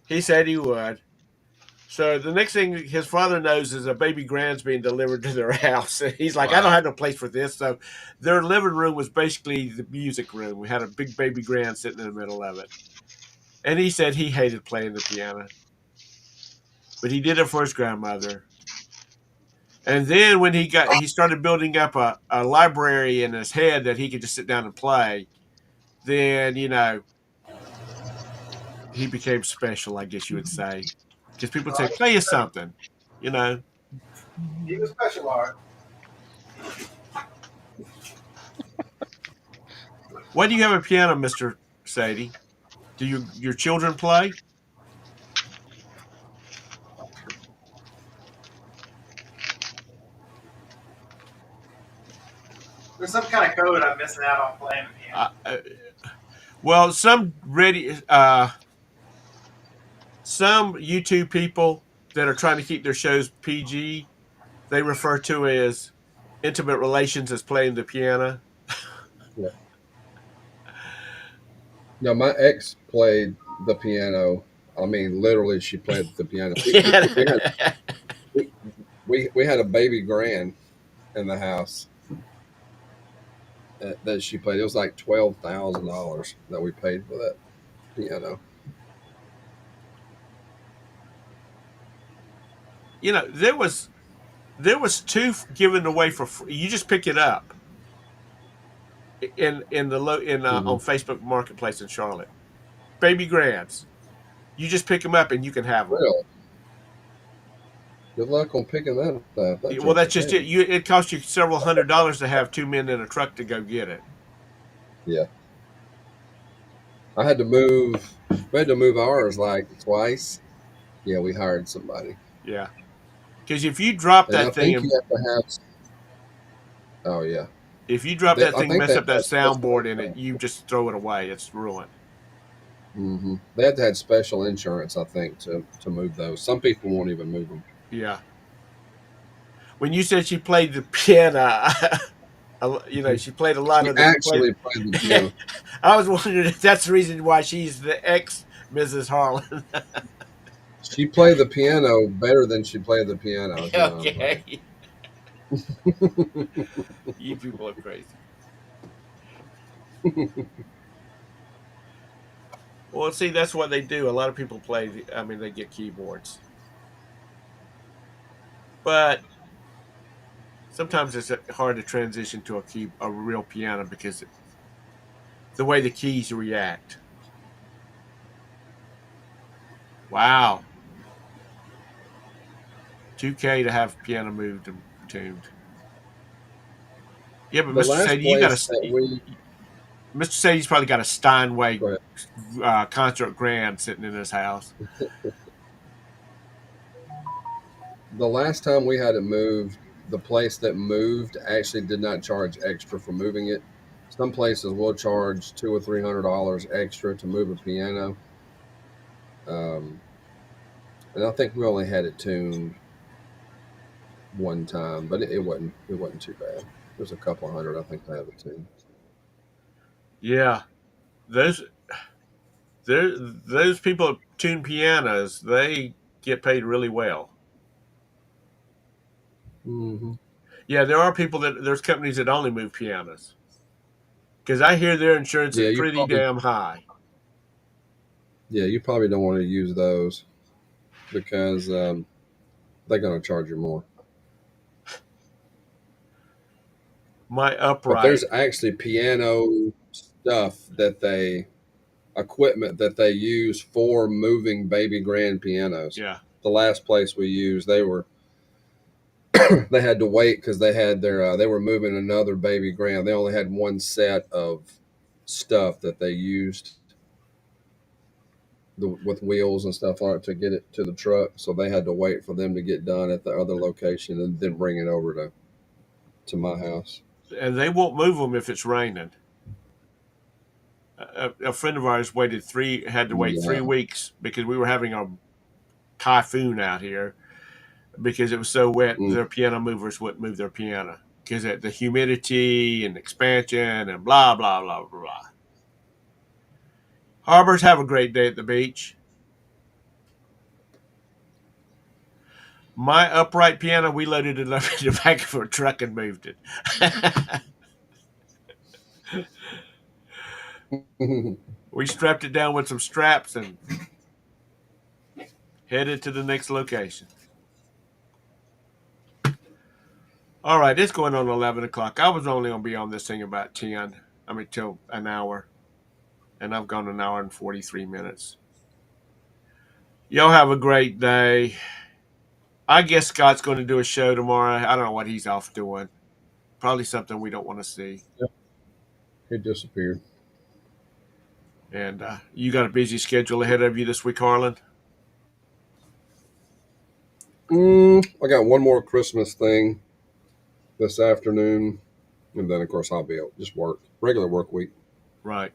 he said he would. So the next thing his father knows is a baby grand's being delivered to their house. And he's like, I don't wow. have no place for this. So their living room was basically the music room. We had a big baby grand sitting in the middle of it. And he said he hated playing the piano. But he did it for his grandmother. And then when he started building up a library in his head that he could just sit down and play, then, he became special, I guess you would say. Because people would say, play us something, you know. He was specialized. Why do you have a piano, Mr. Sadie? Do your children play? There's some kind of code I'm missing out on playing the piano. Well, some YouTube people that are trying to keep their shows PG, they refer to as intimate relations as playing the piano. Yeah. No, my ex played the piano. I mean, literally, she played the piano. We had a baby grand in the house. that she played. It was like $12,000 that we paid for that piano. You know, there was two given away for free. You just pick it up in the low in Mm-hmm. on Facebook Marketplace in Charlotte. Baby grands. You just pick them up and you can have them. Real. Good luck on picking that up. That Well, junk that's is just it. heavy. It costs you several $100s to have two men in a truck to go get it. Yeah. I had to move. We had to move ours like twice. Yeah, we hired somebody, Yeah, because if you drop and I that thing think you and have to have. Oh yeah, if you drop that I thing, think mess they up have to that have special soundboard in it, insurance. you just throw it away. It's ruined. They have to have special insurance, I think, to move those. Some people won't even move them. Yeah. When you said she played the piano, she played a lot She of the play. actually played the piano. I was wondering if that's the reason why she's the ex Mrs. Harlan. She played the piano better than she played the piano. If you know what Okay. You people are crazy. I'm saying. Well, see, that's what they do. A lot of people play. I mean, they get keyboards, but sometimes it's hard to transition to a real piano because the way the keys react. Wow, 2K to have piano moved and tuned. Yeah, but The Mr. last Sadie, you got place that a we Mr. Sadie's probably got a Steinway go ahead. concert grand sitting in his house. The last time we had it moved, the place that moved actually did not charge extra for moving it. Some places will charge $200 or $300 extra to move a piano, um, and I think we only had it tuned one time, but it wasn't too bad. It was a couple of hundred, I think, to have it tuned. Yeah, those those people that tune pianos, they get paid really well. Mm-hmm. Yeah, there are people there's companies that only move pianos because I hear their insurance is Yeah, you pretty probably damn high. don't want to use those because they're going to charge you more. My But there's upright, actually piano stuff equipment that they use for moving baby grand pianos. yeah, The last place we used, they had to wait because they were moving another baby grand. They only had one set of stuff that they used with wheels and stuff on it to get it to the truck. So they had to wait for them to get done at the other location and then bring it over to my house. and they won't move them if it's raining. A friend of ours had to wait Yeah. 3 weeks because we were having a typhoon out here because it was so wet. Mm. Their piano movers wouldn't move their piano because of the humidity and expansion and blah blah blah blah. Harbors, have a great day at the beach. My upright piano, we loaded it up in the back of a truck and moved it. We strapped it down with some straps and headed to the next location. All right, it's going on 11 o'clock. I was only going to be on this thing about 10. I mean, till an hour. And I've gone an hour and 43 minutes. Y'all have a great day. I guess Scott's going to do a show tomorrow. I don't know what he's off doing. Probably something we don't want to see. It disappeared. And you got a busy schedule ahead of you this week, Harlan? I got one more Christmas thing this afternoon, and then of course I'll be able just work regular work week. Right.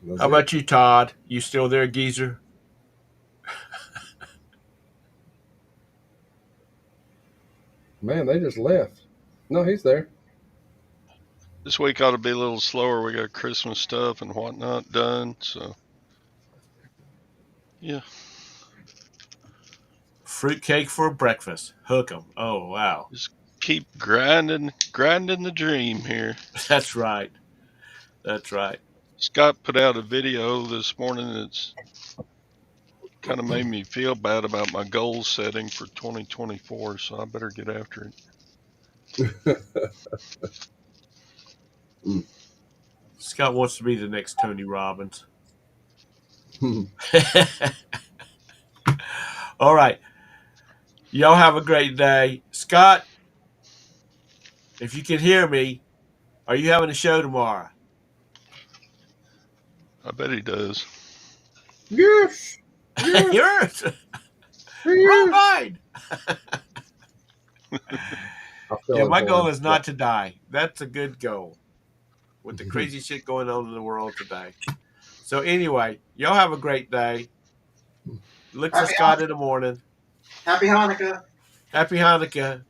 That's How it. about you, Todd? You still there, geezer? Man, they just left. No, he's there. This week ought to be a little slower. We got Christmas stuff and whatnot done. So, yeah. Fruitcake for breakfast. Hook 'em. Oh, wow. Just keep grinding the dream here. That's right. That's right. Scott put out a video this morning that's kind of made me feel bad about my goal setting for 2024, so I better get after it. Scott wants to be the next Tony Robbins. All right. Y'all have a great day. Scott, if you can hear me, are you having a show tomorrow? I bet he does. Yes. Yes. Yours. Wrong Yes. mind. I feel Yeah, my goal important. is not to die. That's a good goal with the crazy shit going on in the world today. So anyway, y'all have a great day. Look for Happy Scott in the morning. Happy Hanukkah. Happy Hanukkah.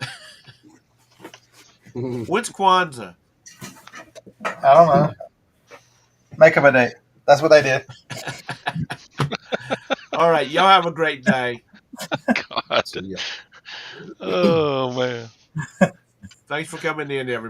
When's Kwanzaa? I don't know. Make up a date. That's what they did. All right, y'all have a great day. God. So, yeah. Oh man. Thanks for coming in, everybody.